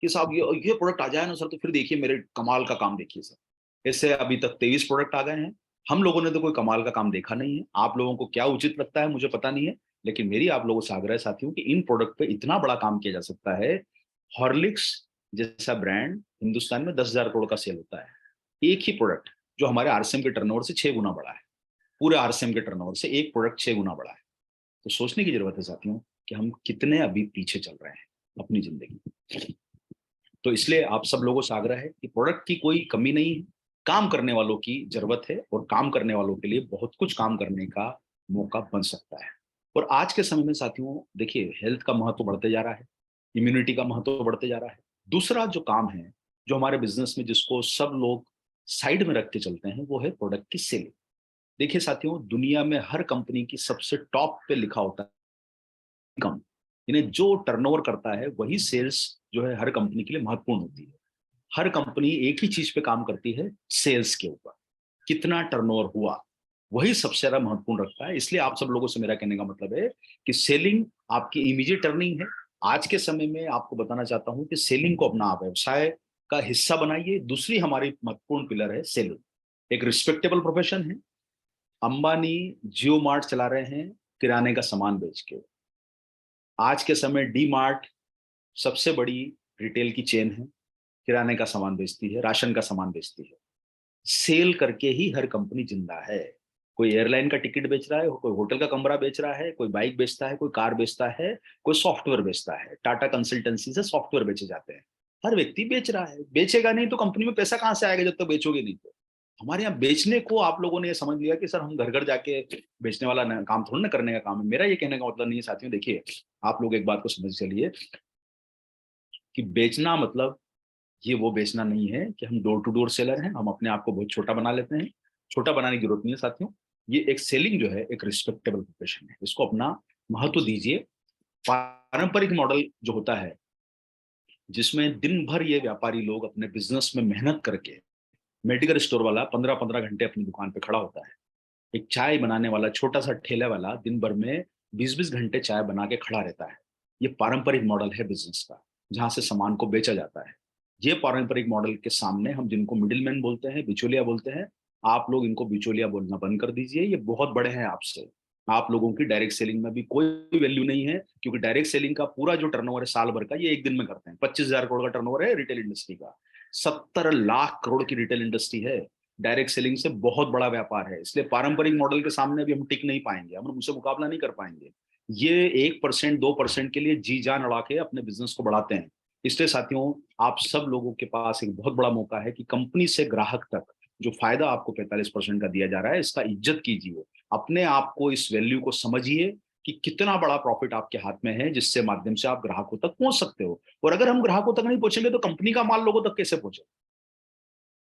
कि साहब ये प्रोडक्ट आ जाए ना सर तो फिर देखिए मेरे कमाल का काम देखिए सर। इससे अभी तक 23 प्रोडक्ट आ गए हैं। हम लोगों ने तो कोई कमाल का काम देखा नहीं है। आप लोगों को क्या उचित लगता है मुझे पता नहीं है, लेकिन मेरी आप लोगों से आग्रह है साथियों कि इन प्रोडक्ट पे इतना बड़ा काम किया जा सकता है। हॉर्लिक्स जैसा ब्रांड हिंदुस्तान में 10,000 करोड़ का सेल होता है, एक ही प्रोडक्ट जो हमारे आरसीएम के टर्नओवर से 6 गुना बड़ा है। पूरे आरसीएम के टर्नओवर से एक प्रोडक्ट 6 गुना बड़ा है। तो सोचने की जरूरत है साथियों कि हम कितने अभी पीछे चल रहे हैं अपनी जिंदगी। तो इसलिए आप सब लोगों से आग्रह है कि प्रोडक्ट की कोई कमी नहीं है, काम करने वालों की जरूरत है, और काम करने वालों के लिए बहुत कुछ काम करने का मौका बन सकता है। और आज के समय में साथियों देखिए, हेल्थ का महत्व बढ़ते जा रहा है, इम्यूनिटी का महत्व बढ़ते जा रहा है। दूसरा जो काम है जो हमारे बिजनेस में जिसको सब लोग साइड में रख के चलते हैं, वो है प्रोडक्ट की सेलिंग। देखिए साथियों, दुनिया में हर कंपनी की सबसे टॉप पे लिखा होता है इनकम। इन्हें जो टर्नओवर करता है वही सेल्स जो है हर कंपनी के लिए महत्वपूर्ण होती है। हर कंपनी एक ही चीज पे काम करती है, सेल्स के ऊपर कितना टर्नओवर हुआ, वही सबसे ज्यादा महत्वपूर्ण रखता है। इसलिए आप सब लोगों से मेरा कहने का मतलब है कि सेलिंग आपकी इमीडिएट अर्निंग है। आज के समय में आपको बताना चाहता हूं कि सेलिंग को अपना आप व्यवसाय का हिस्सा बनाइए। दूसरी हमारी महत्वपूर्ण पिलर है सेलिंग। एक रिस्पेक्टेबल प्रोफेशन है। अंबानी जियो मार्ट चला रहे हैं किराने का सामान बेच के। आज के समय डी मार्ट सबसे बड़ी रिटेल की चेन है, किराने का सामान बेचती है, राशन का सामान बेचती है। सेल करके ही हर कंपनी जिंदा है। कोई एयरलाइन का टिकट बेच रहा है, कोई होटल का कमरा बेच रहा है, कोई बाइक बेचता है, कोई कार बेचता है, कोई सॉफ्टवेयर बेचता है। टाटा कंसल्टेंसी से सॉफ्टवेयर बेचे जाते हैं। हर व्यक्ति बेच रहा है। बेचेगा नहीं तो कंपनी में पैसा कहां से आएगा जब तक बेचोगे नहीं तो? हमारे यहाँ बेचने को आप लोगों ने ये समझ लिया कि सर हम घर घर जाके बेचने वाला काम थोड़ा ना करने का काम है। मेरा ये कहने का मतलब नहीं है साथियों। देखिए, आप लोग एक बात को समझ चलिए कि बेचना मतलब ये वो बेचना नहीं है कि हम डोर टू डोर सेलर हैं, हम अपने आप को बहुत छोटा बना लेते हैं। छोटा बनाने की जरूरत नहीं है साथियों। ये एक सेलिंग जो है एक रिस्पेक्टेबल प्रोफेशन है, इसको अपना महत्व दीजिए। पारंपरिक मॉडल जो होता है जिसमें दिन भर ये व्यापारी लोग अपने बिजनेस में मेहनत करके, मेडिकल स्टोर वाला 15-15 घंटे अपनी दुकान पे खड़ा होता है, एक चाय बनाने वाला छोटा सा ठेले वाला दिन भर में 20-20 घंटे चाय बना के खड़ा रहता है। ये पारंपरिक मॉडल है बिजनेस का, जहां से सामान को बेचा जाता है। ये पारंपरिक मॉडल के सामने हम जिनको मिडिलमैन बोलते हैं, बिचौलिया बोलते हैं, आप लोग इनको बिचौलिया बोलना बंद कर दीजिए। ये बहुत बड़े हैं आपसे। आप लोगों की डायरेक्ट सेलिंग में भी कोई वैल्यू नहीं है, क्योंकि डायरेक्ट सेलिंग का पूरा जो टर्नओवर है साल भर का, ये एक दिन में करते हैं। 25,000 करोड़ का टर्नओवर है रिटेल इंडस्ट्री का। 70 लाख करोड़ की रिटेल इंडस्ट्री है। डायरेक्ट सेलिंग से बहुत बड़ा व्यापार है। इसलिए पारंपरिक मॉडल के सामने भी हम टिक नहीं पाएंगे, हम उनसे मुकाबला नहीं कर पाएंगे। ये 1% 2% के लिए जी जान अड़ा के अपने बिजनेस को बढ़ाते हैं। इसलिए साथियों, आप सब लोगों के पास एक बहुत बड़ा मौका है कि कंपनी से ग्राहक तक जो फायदा आपको 45% का दिया जा रहा है, इसका इज्जत कीजिए। अपने आप को, इस वैल्यू को समझिए कि कितना बड़ा प्रॉफिट आपके हाथ में है, जिससे माध्यम से आप ग्राहकों तक पहुंच सकते हो। और अगर हम ग्राहकों तक नहीं पहुंचेंगे तो कंपनी का माल लोगों तक कैसे पहुंचे?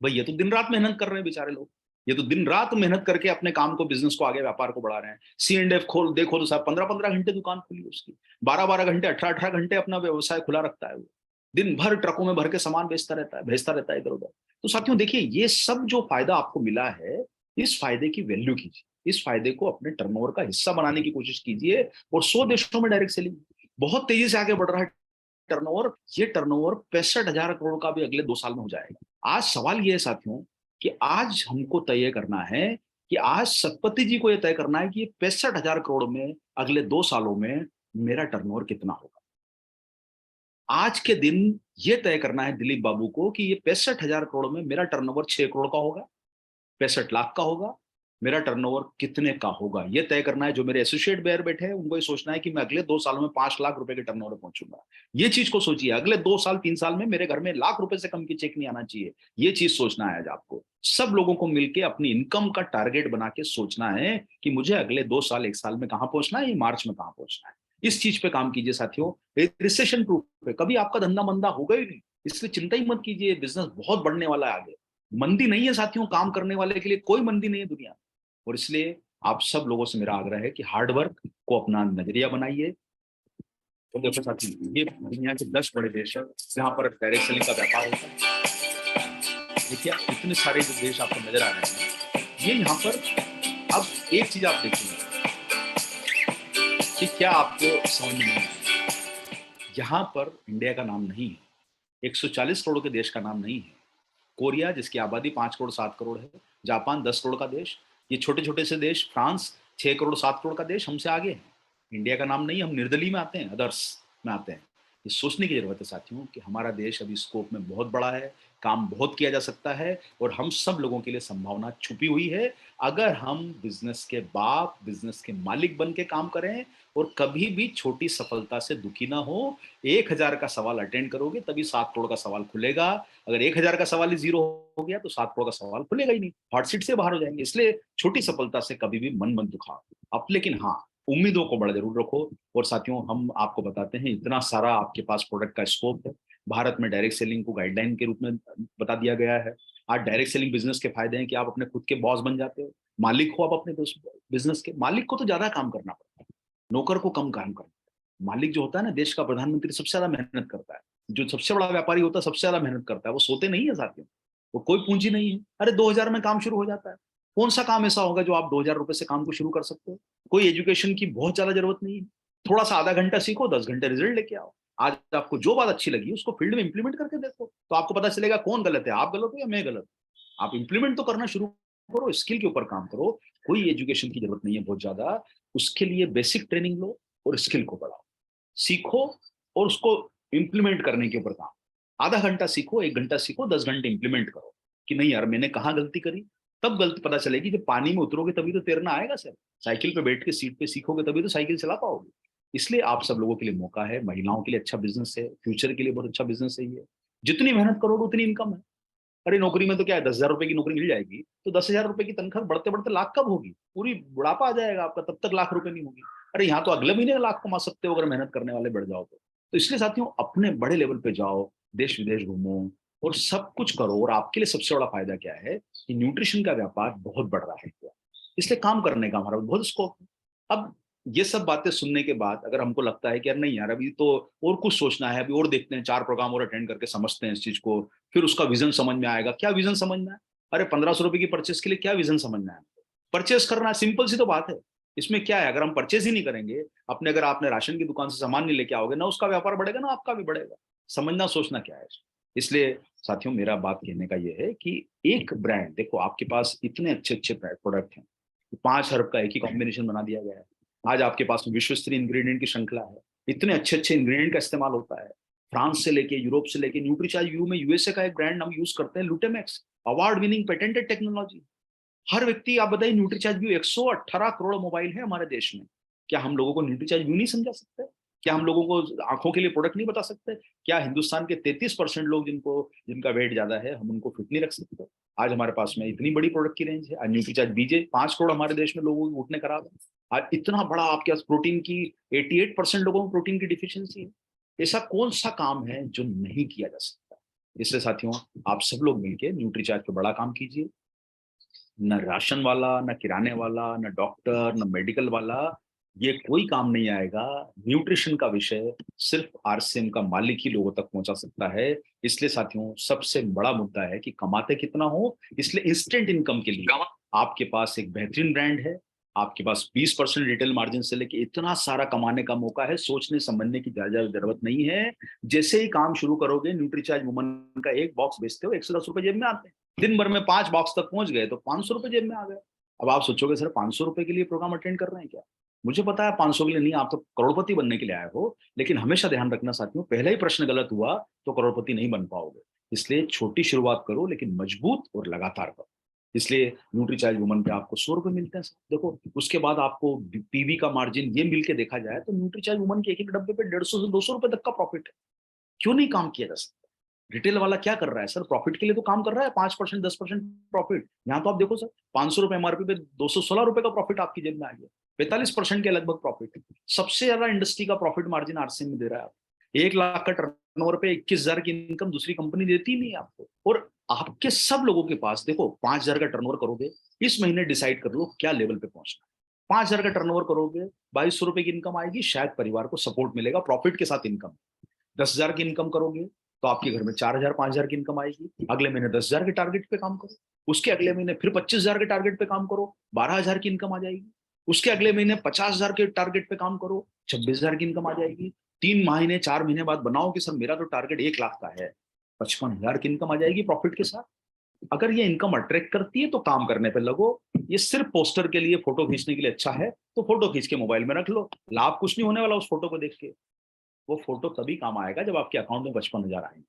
भाई ये तो दिन रात मेहनत कर रहे हैं बेचारे लोग। ये तो दिन रात मेहनत करके अपने काम को, बिजनेस को आगे, व्यापार को बढ़ा रहे हैं। C&F खोल देखो तो साहब, 15-15 घंटे दुकान खुली है उसकी, 12-12 घंटे, 18-18 घंटे अपना व्यवसाय खुला रखता है वो। दिन भर ट्रकों में भर के सामान बेचता रहता है, भेजता रहता है इधर उधर। तो साथियों देखिए, ये सब जो फायदा आपको मिला है, इस फायदे की वैल्यू कीजिए। इस फायदे को अपने टर्नओवर का हिस्सा बनाने की कोशिश कीजिए। और 100 देशों में डायरेक्ट सेलिंग बहुत तेजी से आगे बढ़ रहा है। टर्नओवर, ये टर्नओवर 65,000 करोड़ का भी अगले 2 साल में हो जाएगा। आज सवाल ये है साथियों, कि आज हमको तय करना है, कि आज सतपति जी को यह तय करना है कि ये 65,000 करोड़ में अगले 2 सालों में मेरा टर्नओवर कितना होगा। आज के दिन ये तय करना है दिलीप बाबू को कि ये 65,000 करोड़ में मेरा टर्नओवर 6 करोड़ का होगा, 65 लाख का होगा, मेरा टर्नओवर कितने का होगा, ये तय करना है। जो मेरे एसोसिएट बेयर बैठे हैं, उनको ये सोचना है कि मैं अगले 2 सालों में 5 लाख रुपए के टर्नओवर पहुंचूंगा। ये चीज को सोचिए, अगले 2 साल 3 साल में मेरे घर में लाख रुपए से कम की चेक नहीं आना चाहिए। ये चीज सोचना है आज आपको। सब लोगों को मिलकर अपनी इनकम का टारगेट बना के सोचना है कि मुझे अगले 2 साल 1 साल में कहां पहुंचना है, ये मार्च में कहां पहुंचना है। इस चीज पे काम कीजिए साथियों। रिसेशन प्रूफ है, कभी आपका धंधा मंदा होगा ही नहीं, इसलिए चिंता ही मत कीजिए। बिजनेस बहुत बढ़ने वाला है आगे। मंदी नहीं है साथियों, काम करने वाले के लिए कोई मंदी नहीं है दुनिया में। और इसलिए आप सब लोगों से मेरा आग्रह है कि हार्ड वर्क को अपना नजरिया बनाइए। तो देखो साथी, ये दुनिया के 10 बड़े देश है जहां पर डायरेक्ट सेलिंग का व्यापार होता है। देखिए, इतने सारे जो देश आपको नजर आ रहे हैं, ये यहाँ पर, अब एक चीज आप देखिए कि क्या आपको समझ में नहीं आया, यहाँ पर इंडिया का नाम नहीं है, 140 करोड़ के देश का नाम नहीं है। कोरिया, जिसकी आबादी 5 करोड़ 7 करोड़ है, जापान 10 करोड़ का देश, ये छोटे छोटे से देश, फ्रांस 6 करोड़ 7 करोड़ का देश हमसे आगे है। इंडिया का नाम नहीं, हम निर्दलीय में आते हैं, अदर्स में आते हैं। ये सोचने की जरूरत है साथियों कि हमारा देश अभी स्कोप में बहुत बड़ा है, काम बहुत किया जा सकता है, और हम सब लोगों के लिए संभावना छुपी हुई है, अगर हम बिजनेस के बाप, बिजनेस के मालिक बन के काम करें, और कभी भी छोटी सफलता से दुखी ना हो। 1,000 का सवाल अटेंड करोगे तभी 7 करोड़ का सवाल खुलेगा। अगर 1,000 का सवाल ही जीरो हो गया तो 7 करोड़ का सवाल खुलेगा ही नहीं, हॉट सीट से बाहर हो जाएंगे। इसलिए छोटी सफलता से कभी भी मन मत दुखाओ अब, लेकिन हाँ, उम्मीदों को बड़ा जरूर रखो। और साथियों, हम आपको बताते हैं, इतना सारा आपके पास प्रोडक्ट का स्कोप है। भारत में डायरेक्ट सेलिंग को गाइडलाइन के रूप में बता दिया गया है। आज डायरेक्ट सेलिंग बिजनेस के फायदे हैं कि आप अपने खुद के बॉस बन जाते हो, मालिक हो आप अपने बिजनेस के। मालिक को तो ज्यादा काम करना पड़ता है, नौकर को कम काम करना पड़ता है। मालिक जो होता है ना, देश का प्रधानमंत्री, सबसे ज्यादा मेहनत करता है। जो सबसे बड़ा व्यापारी होता है, सबसे ज्यादा मेहनत करता है। वो सोते नहीं है साथियों, वो कोई पूंजी नहीं है। अरे 2,000 में काम शुरू हो जाता है। कौन सा काम ऐसा होगा जो आप 2,000 रुपए से काम को शुरू कर सकते हो? कोई एजुकेशन की बहुत ज्यादा जरूरत नहीं है। थोड़ा सा आधा घंटा सीखो, 10 घंटे रिजल्ट लेके आओ। आज आपको जो बात अच्छी लगी उसको फील्ड में इंप्लीमेंट करके देखो, तो आपको पता चलेगा कौन गलत है, आप गलत हो या मैं गलत। आप इंप्लीमेंट तो करना शुरू करो, स्किल के ऊपर काम करो। कोई एजुकेशन की जरूरत नहीं है बहुत ज्यादा। उसके लिए बेसिक ट्रेनिंग लो और स्किल को बढ़ाओ, सीखो, और उसको इंप्लीमेंट करने के ऊपर काम। आधा घंटा सीखो, 1 घंटा सीखो, 10 घंटे इंप्लीमेंट करो कि नहीं यार मैंने कहाँ गलती करी। तब गलती पता चलेगी, जब पानी में उतरोगे तभी तो तैरना आएगा सर। साइकिल पे बैठ के सीट पे सीखोगे तभी तो साइकिल चला पाओगे। इसलिए आप सब लोगों के लिए मौका है, महिलाओं के लिए अच्छा बिजनेस है, फ्यूचर के लिए बहुत अच्छा बिजनेस है ये। जितनी मेहनत करोगे उतनी इनकम है। अरे नौकरी में तो क्या है, 10,000 रुपए की नौकरी मिल जाएगी तो 10,000 रुपए की तनख्वाह बढ़ते बढ़ते लाख कब होगी? पूरी बुढ़ापा आ जाएगा आपका, तब तक लाख रुपए नहीं होगी। अरे यहाँ तो अगले महीने लाख कमा सकते हो अगर मेहनत करने वाले बढ़ जाओ तो इसलिए साथियों, अपने बड़े लेवल पे जाओ, देश विदेश घूमो और सब कुछ करो। और आपके लिए सबसे बड़ा फायदा क्या है कि न्यूट्रिशन का व्यापार बहुत बढ़ रहा है, इसलिए काम करने का हमारा बहुत स्कोप है। अब ये सब बातें सुनने के बाद अगर हमको लगता है कि यार नहीं यार, अभी तो और कुछ सोचना है, अभी और देखते हैं, 4 प्रोग्राम और अटेंड करके समझते हैं इस चीज को, फिर उसका विजन समझ में आएगा। क्या विजन समझना है? अरे 1,500 रुपए की परचेस के लिए क्या विजन समझना है? परचेस करना है, सिंपल सी तो बात है। इसमें क्या है, अगर हम परचेस ही नहीं करेंगे अपने, अगर आपने राशन की दुकान से सामान नहीं लेके आओगे ना, उसका व्यापार बढ़ेगा ना आपका भी बढ़ेगा। समझना सोचना क्या है? इसलिए साथियों मेरा बात कहने का ये है कि एक ब्रांड, देखो आपके पास इतने अच्छे अच्छे प्रोडक्ट हैं, 5 अरब का एक ही कॉम्बिनेशन बना दिया गया है। आज आपके पास विश्व स्तरीय इंग्रेडिएंट की श्रृंखला है, इतने अच्छे अच्छे इंग्रेडिएंट का इस्तेमाल होता है, फ्रांस से लेके यूरोप से लेके न्यूट्रीचार्ज यू में यूएसए का एक ब्रांड हम यूज करते हैं, लुटेमैक्स, अवार्ड विनिंग पेटेंटेड टेक्नोलॉजी। हर व्यक्ति, आप बताइए, न्यूट्रीचार्ज व्यू, 118 करोड़ मोबाइल है हमारे देश में। क्या हम लोगों को न्यूट्रीचार्ज व्यू नहीं समझा सकते? क्या हम लोगों को आंखों के लिए प्रोडक्ट नहीं बता सकते? क्या हिंदुस्तान के 33% लोग जिनका वेट ज्यादा है, हम उनको फिट नहीं रख सकते? आज हमारे पास में इतनी बड़ी प्रोडक्ट की रेंज है। आज न्यूट्रीचार्ज बीजे 5 करोड़ हमारे देश में लोगों के घुटने खराब है। आज इतना बड़ा आपके पास प्रोटीन की 88% लोगों को प्रोटीन की डिफिशियंसी है। ऐसा कौन सा काम है जो नहीं किया जा सकता? इसलिए साथियों, आप सब लोग मिलकर न्यूट्रीचार्ज पे बड़ा काम कीजिए। न राशन वाला, न किराने वाला, न डॉक्टर, न मेडिकल वाला, ये कोई काम नहीं आएगा। न्यूट्रिशन का विषय सिर्फ आरसीएम का मालिक ही लोगों तक पहुंचा सकता है। इसलिए साथियों, सबसे बड़ा मुद्दा है कि कमाते कितना हो। इसलिए इंस्टेंट इनकम के लिए आपके पास एक बेहतरीन ब्रांड है, आपके पास 20% रिटेल मार्जिन से लेके इतना सारा कमाने का मौका है। सोचने समझने की ज्यादा जरूरत नहीं है। जैसे ही काम शुरू करोगे, न्यूट्रीचार्ज वुमन का एक बॉक्स बेचते हो, 110 रुपए जेब में आते हैं। दिन भर में 5 बॉक्स तक पहुंच गए तो 500 रुपए जेब में आ गए। अब आप सोचोगे सर 500 रुपए के लिए प्रोग्राम अटेंड कर रहे हैं क्या? मुझे पता है 500 के लिए नहीं, आप तो करोड़पति बनने के लिए आए हो। लेकिन हमेशा ध्यान रखना साथियों, पहला ही प्रश्न गलत हुआ तो करोड़पति नहीं बन पाओगे। इसलिए छोटी शुरुआत करो, लेकिन मजबूत और लगातार करो। इसलिए न्यूट्रीचार्ज वुमन पे आपको 100 रुपए मिलते हैं। देखो, उसके बाद आपको पीवी का मार्जिन ये मिल के देखा जाए तो न्यूट्रीचार्ज वुमन के एक एक डब्बे पे 150 से 200 रुपए तक का प्रॉफिट है। क्यों नहीं काम किया जा सकता? रिटेल वाला क्या कर रहा है सर? प्रॉफिट के लिए तो काम कर रहा है, 5% 10% प्रॉफिट। यहाँ तो आप देखो सर, 500 रुपए एमआरपी पे 216 रुपए का प्रॉफिट आपकी जेब में आ गया। 45% के लगभग प्रॉफिट। सबसे ज्यादा इंडस्ट्री का प्रॉफिट मार्जिन आरसीएम में दे रहा है। 1 लाख का टर्नओवर पे 21,000 की इनकम दूसरी कंपनी देती ही नहीं है आपको। और आपके सब लोगों के पास देखो, 5,000 का टर्नओवर करोगे, इस महीने डिसाइड कर लो क्या लेवल पे पहुंचना है। 5,000 का टर्नओवर करोगे, 2200 रुपए की इनकम आएगी, शायद परिवार को सपोर्ट मिलेगा प्रॉफिट के साथ इनकम। 10,000 की इनकम करोगे तो आपके घर में 4,000 5,000 की इनकम आएगी। अगले महीने 10,000 के टारगेट पे काम करो, उसके अगले महीने फिर 25,000 के टारगेट पे काम करो, 12,000 की इनकम आ जाएगी। उसके अगले महीने 50,000 के टारगेट पे काम करो, 26,000 की इनकम आ जाएगी। 3 महीने 4 महीने बाद बनाओ कि सर मेरा तो टारगेट 1 लाख का है, 55,000 की इनकम आ जाएगी प्रॉफिट के साथ। अगर ये इनकम अट्रैक्ट करती है तो काम करने पे लगो। ये सिर्फ पोस्टर के लिए, फोटो खींचने के लिए अच्छा है तो फोटो खींच के मोबाइल में रख लो, लाभ कुछ नहीं होने वाला उस फोटो को देख के। वो फोटो तभी काम आएगा जब आपके अकाउंट में 55,000 आएंगे।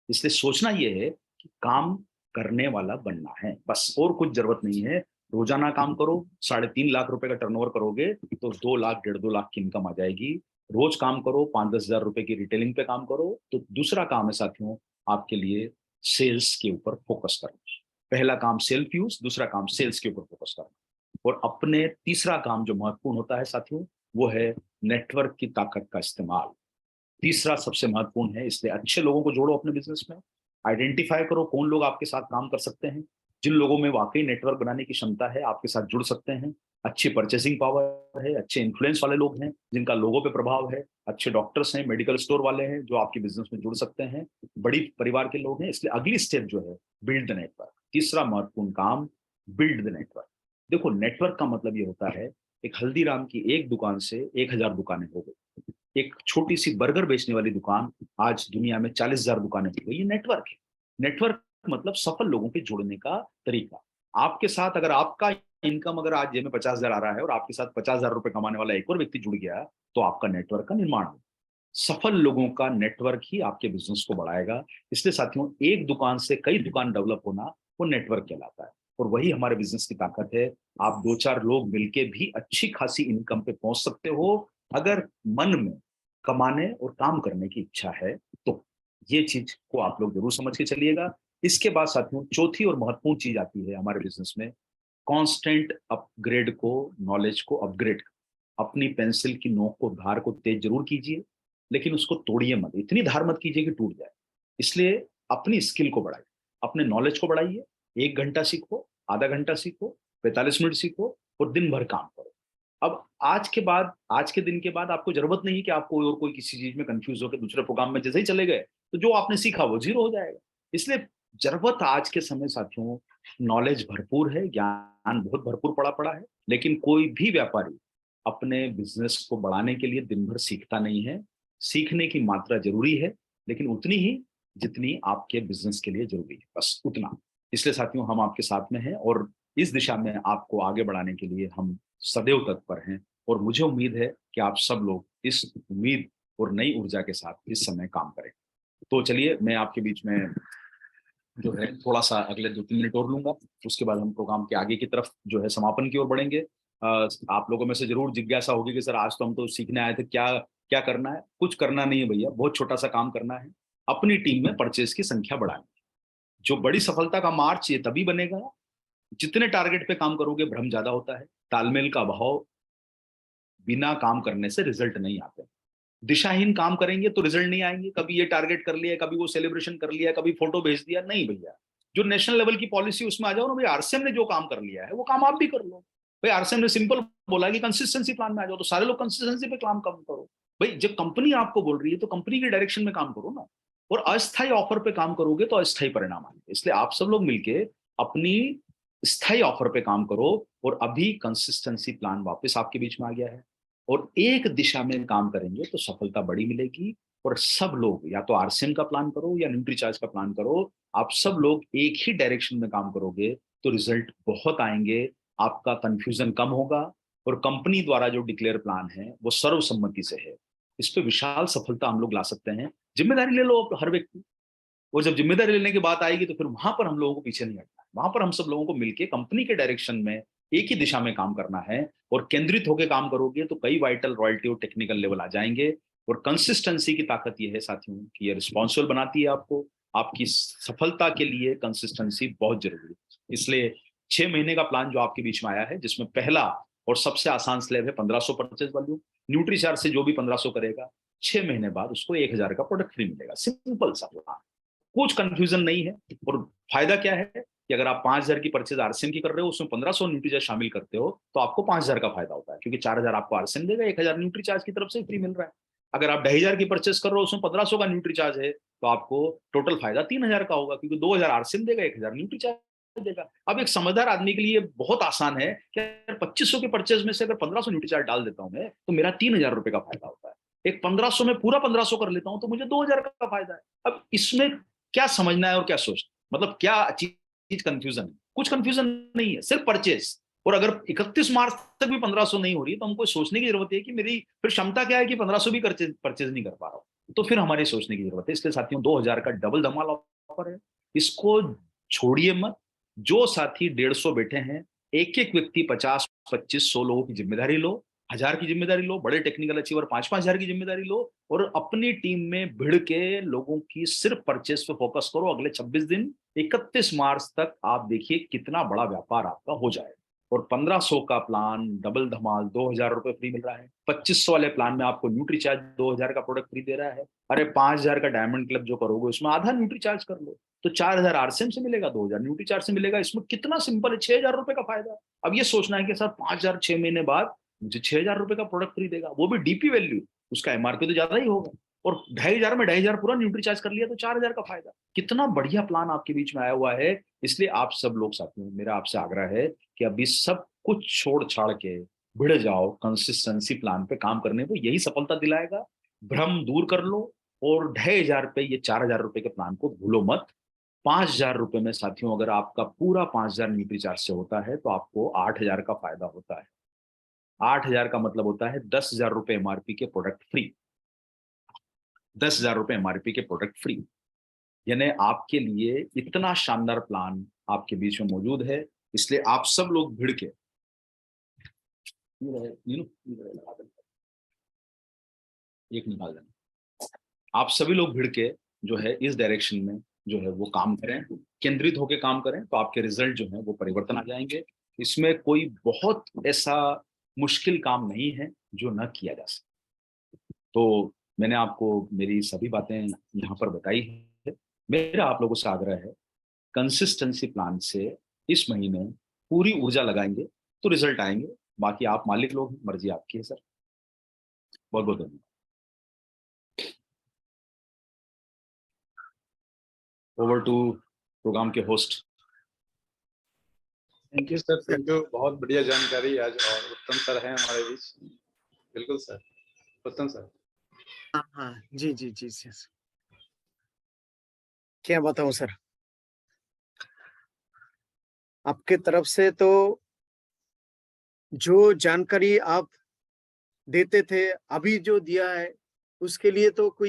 इसलिए सोचना ये है कि काम करने वाला बनना है, बस, और कुछ जरूरत नहीं है। रोजाना काम करो, 3.5 लाख रुपए का टर्नओवर करोगे तो 2 लाख 1.5 2 लाख की इनकम आ जाएगी। रोज काम करो, 5-10 हजार रुपए की रिटेलिंग पे काम करो। तो दूसरा काम है साथियों आपके लिए, सेल्स के ऊपर फोकस करना। पहला काम सेल्फ यूज, दूसरा काम सेल्स के ऊपर फोकस करना। और अपने तीसरा काम जो महत्वपूर्ण होता है साथियों, वो है नेटवर्क की ताकत का इस्तेमाल। तीसरा सबसे महत्वपूर्ण है। इसलिए अच्छे लोगों को जोड़ो अपने बिजनेस में। आइडेंटिफाई करो कौन लोग आपके साथ काम कर सकते हैं, जिन लोगों में वाकई नेटवर्क बनाने की क्षमता है, आपके साथ जुड़ सकते हैं। अच्छी परचेसिंग पावर है, अच्छे इन्फ्लुएंस वाले लोग हैं जिनका लोगों पे प्रभाव है, अच्छे डॉक्टर्स हैं, मेडिकल स्टोर वाले हैं जो आपके बिजनेस में जुड़ सकते हैं, बड़ी परिवार के लोग हैं। इसलिए अगली स्टेप जो है, बिल्ड द नेटवर्क। तीसरा महत्वपूर्ण काम, बिल्ड द नेटवर्क। देखो, नेटवर्क का मतलब ये होता है, एक हल्दीराम की एक दुकान से 1,000 दुकानें हो गई। एक छोटी सी बर्गर बेचने वाली दुकान आज दुनिया में 40,000 दुकानें हो गई। ये नेटवर्क है। नेटवर्क मतलब सफल लोगों के जुड़ने का तरीका। आपके साथ अगर आपका इनकम अगर आज जेब में 50,000 आ रहा है और आपके साथ 50,000 रुपए कमाने वाला एक और व्यक्ति जुड़ गया, तो आपका नेटवर्क का निर्माण हो। सफल लोगों का नेटवर्क ही आपके बिजनेस को बढ़ाएगा। इसलिए साथियों, एक दुकान से कई दुकान डेवलप होना, वो नेटवर्क कहलाता है। और वही हमारे बिजनेस की ताकत है। आप 2-4 लोग मिलके भी अच्छी खासी इनकम पे पहुंच सकते हो, अगर मन में कमाने और काम करने की इच्छा है तो। ये चीज को आप लोग जरूर समझ के चलिएगा। इसके बाद साथियों, चौथी और महत्वपूर्ण चीज आती है हमारे बिजनेस में, कांस्टेंट अपग्रेड को, नॉलेज को अपग्रेड। अपनी पेंसिल की नोक को, धार को तेज जरूर कीजिए, लेकिन उसको तोड़िए मत, इतनी धार मत कीजिए कि टूट जाए। इसलिए अपनी स्किल को बढ़ाइए, अपने नॉलेज को बढ़ाइए। 1 घंटा सीखो, आधा घंटा सीखो, 45 मिनट सीखो, और दिन भर काम करो। अब आज के बाद, आज के दिन के बाद आपको जरूरत नहीं है कि आप कोई और कोई किसी चीज में कंफ्यूज होकर दूसरे प्रोग्राम में जैसे ही चले गए तो जो आपने सीखा वो जीरो हो जाएगा। इसलिए जरूरत आज के समय साथियों, नॉलेज भरपूर है, ज्ञान बहुत भरपूर पड़ा पड़ा है, लेकिन कोई भी व्यापारी अपने बिजनेस को बढ़ाने के लिए दिन भर सीखता नहीं है। सीखने की मात्रा जरूरी है, लेकिन उतनी ही जितनी आपके बिजनेस के लिए जरूरी है, बस उतना। इसलिए साथियों, हम आपके साथ में हैं और इस दिशा में आपको आगे बढ़ाने के लिए हम सदैव तत्पर हैं। और मुझे उम्मीद है कि आप सब लोग इस उम्मीद और नई ऊर्जा के साथ इस समय काम करें। तो चलिए, मैं आपके बीच में जो है थोड़ा सा अगले 2-3 मिनट और लूंगा, उसके बाद हम प्रोग्राम के आगे की तरफ जो है समापन की ओर बढ़ेंगे। आप लोगों में से जरूर जिज्ञासा होगी कि सर, आज तो हम तो सीखने आए थे, क्या क्या करना है? कुछ करना नहीं है भैया, बहुत छोटा सा काम करना है। अपनी टीम में परचेज की संख्या बढ़ानी। जो बड़ी सफलता का मार्च ये तभी बनेगा, जितने टारगेट पे काम करोगे भ्रम ज्यादा होता है, तालमेल का अभाव, बिना काम करने से रिजल्ट नहीं आते। दिशाहीन काम करेंगे तो रिजल्ट नहीं आएंगे। कभी ये टारगेट कर लिया, कभी वो सेलिब्रेशन कर लिया, कभी फोटो भेज दिया, नहीं भैया। जो नेशनल लेवल की पॉलिसी, उसमें आ जाओ ना भाई। आरसीएम ने जो काम कर लिया है वो काम आप भी कर लो भाई। आरसीएम ने सिंपल बोला कि कंसिस्टेंसी प्लान में आ जाओ, तो सारे लोग कंसिस्टेंसी पे काम कम करो भाई। जब कंपनी आपको बोल रही है तो कंपनी के डायरेक्शन में काम करो ना। और अस्थायी ऑफर पे काम करोगे तो अस्थायी परिणाम आएंगे। इसलिए आप सब लोग मिलके अपनी स्थायी ऑफर पे काम करो। और अभी कंसिस्टेंसी प्लान वापस आपके बीच में आ गया है, और एक दिशा में काम करेंगे तो सफलता बड़ी मिलेगी। और सब लोग या तो आरसीएम का प्लान करो या न्यूट्रीचार्ज का प्लान करो, आप सब लोग एक ही डायरेक्शन में काम करोगे तो रिजल्ट बहुत आएंगे। आपका कंफ्यूजन कम होगा, और कंपनी द्वारा जो डिक्लेयर प्लान है वो सर्वसम्मति से है। इस पे विशाल सफलता हम लोग ला सकते हैं। जिम्मेदारी ले लो हर व्यक्ति। और जब जिम्मेदारी लेने की बात आएगी तो फिर वहां पर हम लोगों को पीछे नहीं हटना है। वहां पर हम सब लोगों को मिलकर कंपनी के डायरेक्शन में एक ही दिशा में काम करना है। और केंद्रित होकर काम करोगे तो कई वाइटल, रॉयल्टी और टेक्निकल लेवल आ जाएंगे। और कंसिस्टेंसी की ताकत यह है साथियों कि ये रिस्पॉन्सिबल बनाती है आपको। आपकी सफलता के लिए कंसिस्टेंसी बहुत जरूरी है। इसलिए 6 महीने का प्लान जो आपके बीच में आया है, जिसमें पहला और सबसे आसान स्लैब है 1500 परचेज वॉल्यूम। न्यूट्रीचार्ज से जो भी 1500 करेगा, 6 महीने बाद उसको 1000 का प्रोडक्ट फ्री मिलेगा। सिंपल सा प्लान, कुछ कंफ्यूजन नहीं है। और फायदा क्या है कि अगर आप 5000 की परचेज आरसीएम की कर रहे हो, उसमें 1500 न्यूट्रीचार्ज शामिल करते हो, तो आपको 5000 का फायदा होता है, क्योंकि 4000 आपको आरसीएम देगा, 1000 न्यूट्रीचार्ज की तरफ से फ्री मिल रहा है। अगर आप 2500 की परचेज कर रहे हो, उसमें 1500 का न्यूट्रीचार्ज है, तो आपको टोटल फायदा 3000 का होगा, क्योंकि 2000 आरसीएम देगा, 1000 न्यूट्रीचार्ज देगा। अब एक समझदार आदमी के लिए बहुत आसान है कि अगर 2500 के परचेज में से अगर 1500 न्यूट्रीचार्ज डाल देता हूं मैं, तो मेरा 3000 रुपए का फायदा होता है। एक 1500 में पूरा 1500 कर लेता हूं तो मुझे 2000 का फायदा है। अब इसमें क्या समझना है और क्या सोचना, मतलब क्या चीज कंफ्यूजन है? कुछ कंफ्यूजन नहीं है, सिर्फ परचेज। और अगर 31 मार्च तक भी 1500 नहीं हो रही है, तो हमको सोचने की जरूरत है कि मेरी फिर क्षमता क्या है कि 1500 भी परचेज नहीं कर पा रहा हूं। तो फिर हमारे सोचने की जरूरत है। इसलिए साथियों, 2000 का डबल धमाल ऑफर है, इसको छोड़िए मत। जो साथी 150 बैठे हैं, एक एक व्यक्ति 50, 25, 100 लोगों की जिम्मेदारी लो। 1000 की जिम्मेदारी लो, बड़े टेक्निकल अचीवर 5-5 हजार की जिम्मेदारी लो। और अपनी टीम में भिड़ के लोगों की सिर्फ परचेस पे फोकस करो अगले 26 दिन। 31 मार्च तक आप देखिए कितना बड़ा व्यापार आपका हो जाए। और 1500 का प्लान डबल धमाल 2000 रुपए फ्री मिल रहा है। 2500 वाले प्लान में आपको न्यूट्री चार्ज 2000 का प्रोडक्ट फ्री दे रहा है। अरे 5000 का डायमंड क्लब जो करोगे, उसमें आधा न्यूट्री चार्ज कर लो, तो 4000 आरसीएम से मिलेगा, 2000 न्यूट्री चार्ज से मिलेगा। इसमें कितना सिंपल है, 6000 रुपए का फायदा। अब ये सोचना है कि सर 5000 6 महीने बाद मुझे 6000 रुपए का प्रोडक्ट फ्री देगा, वो भी डीपी वैल्यू, उसका एमआरपी तो ज्यादा ही होगा। और 2500 में 2500 पूरा न्यूट्री चार्ज कर लिया तो 4000 का फायदा। कितना बढ़िया प्लान आपके बीच में आया हुआ है। इसलिए आप सब लोग साथियों, मेरा आपसे आग्रह है कि अभी सब कुछ छोड़ छाड़ के भिड़ जाओ कंसिस्टेंसी प्लान पे काम करने को। यही सफलता दिलाएगा। भ्रम दूर कर लो। और 2500 पे ये 4000 रुपए के प्लान को भूलो मत। 5000 रुपए में साथियों, अगर आपका पूरा 5000 न्यूट्री चार्ज से होता है तो आपको 8000 का फायदा होता है। 8000 का मतलब होता है 10,000 रुपए एमआरपी के प्रोडक्ट फ्री। 10,000 रुपए एमआरपी के प्रोडक्ट फ्री, यानी आपके लिए इतना शानदार प्लान आपके बीच में मौजूद है। इसलिए आप सब लोग भिड़ के एक निकाल देना। आप सभी लोग भिड़ के जो है इस डायरेक्शन में जो है वो काम करें, केंद्रित होकर काम करें, तो आपके रिजल्ट जो है वो परिवर्तन आ जाएंगे। इसमें कोई बहुत ऐसा मुश्किल काम नहीं है जो न किया जा सके। तो मैंने आपको मेरी सभी बातें यहाँ पर बताई है। मेरा आप लोगों से आग्रह है, कंसिस्टेंसी प्लान से इस महीने पूरी ऊर्जा लगाएंगे तो रिजल्ट आएंगे। बाकी आप मालिक लोग हैं, मर्जी आपकी है सर। बहुत बहुत धन्यवाद। ओवर टू प्रोग्राम के host. Thank you sir, thank you. बहुत बढ़िया जानकारी आज, और उत्तम सर हैं हमारे बीच। बिल्कुल सर, उत्तम सर। हाँ हाँ, जी जी जी सर। क्या बताऊं सर, आपके तरफ से तो जो जानकारी आप देते थे, अभी जो दिया है, उसके लिए तो कोई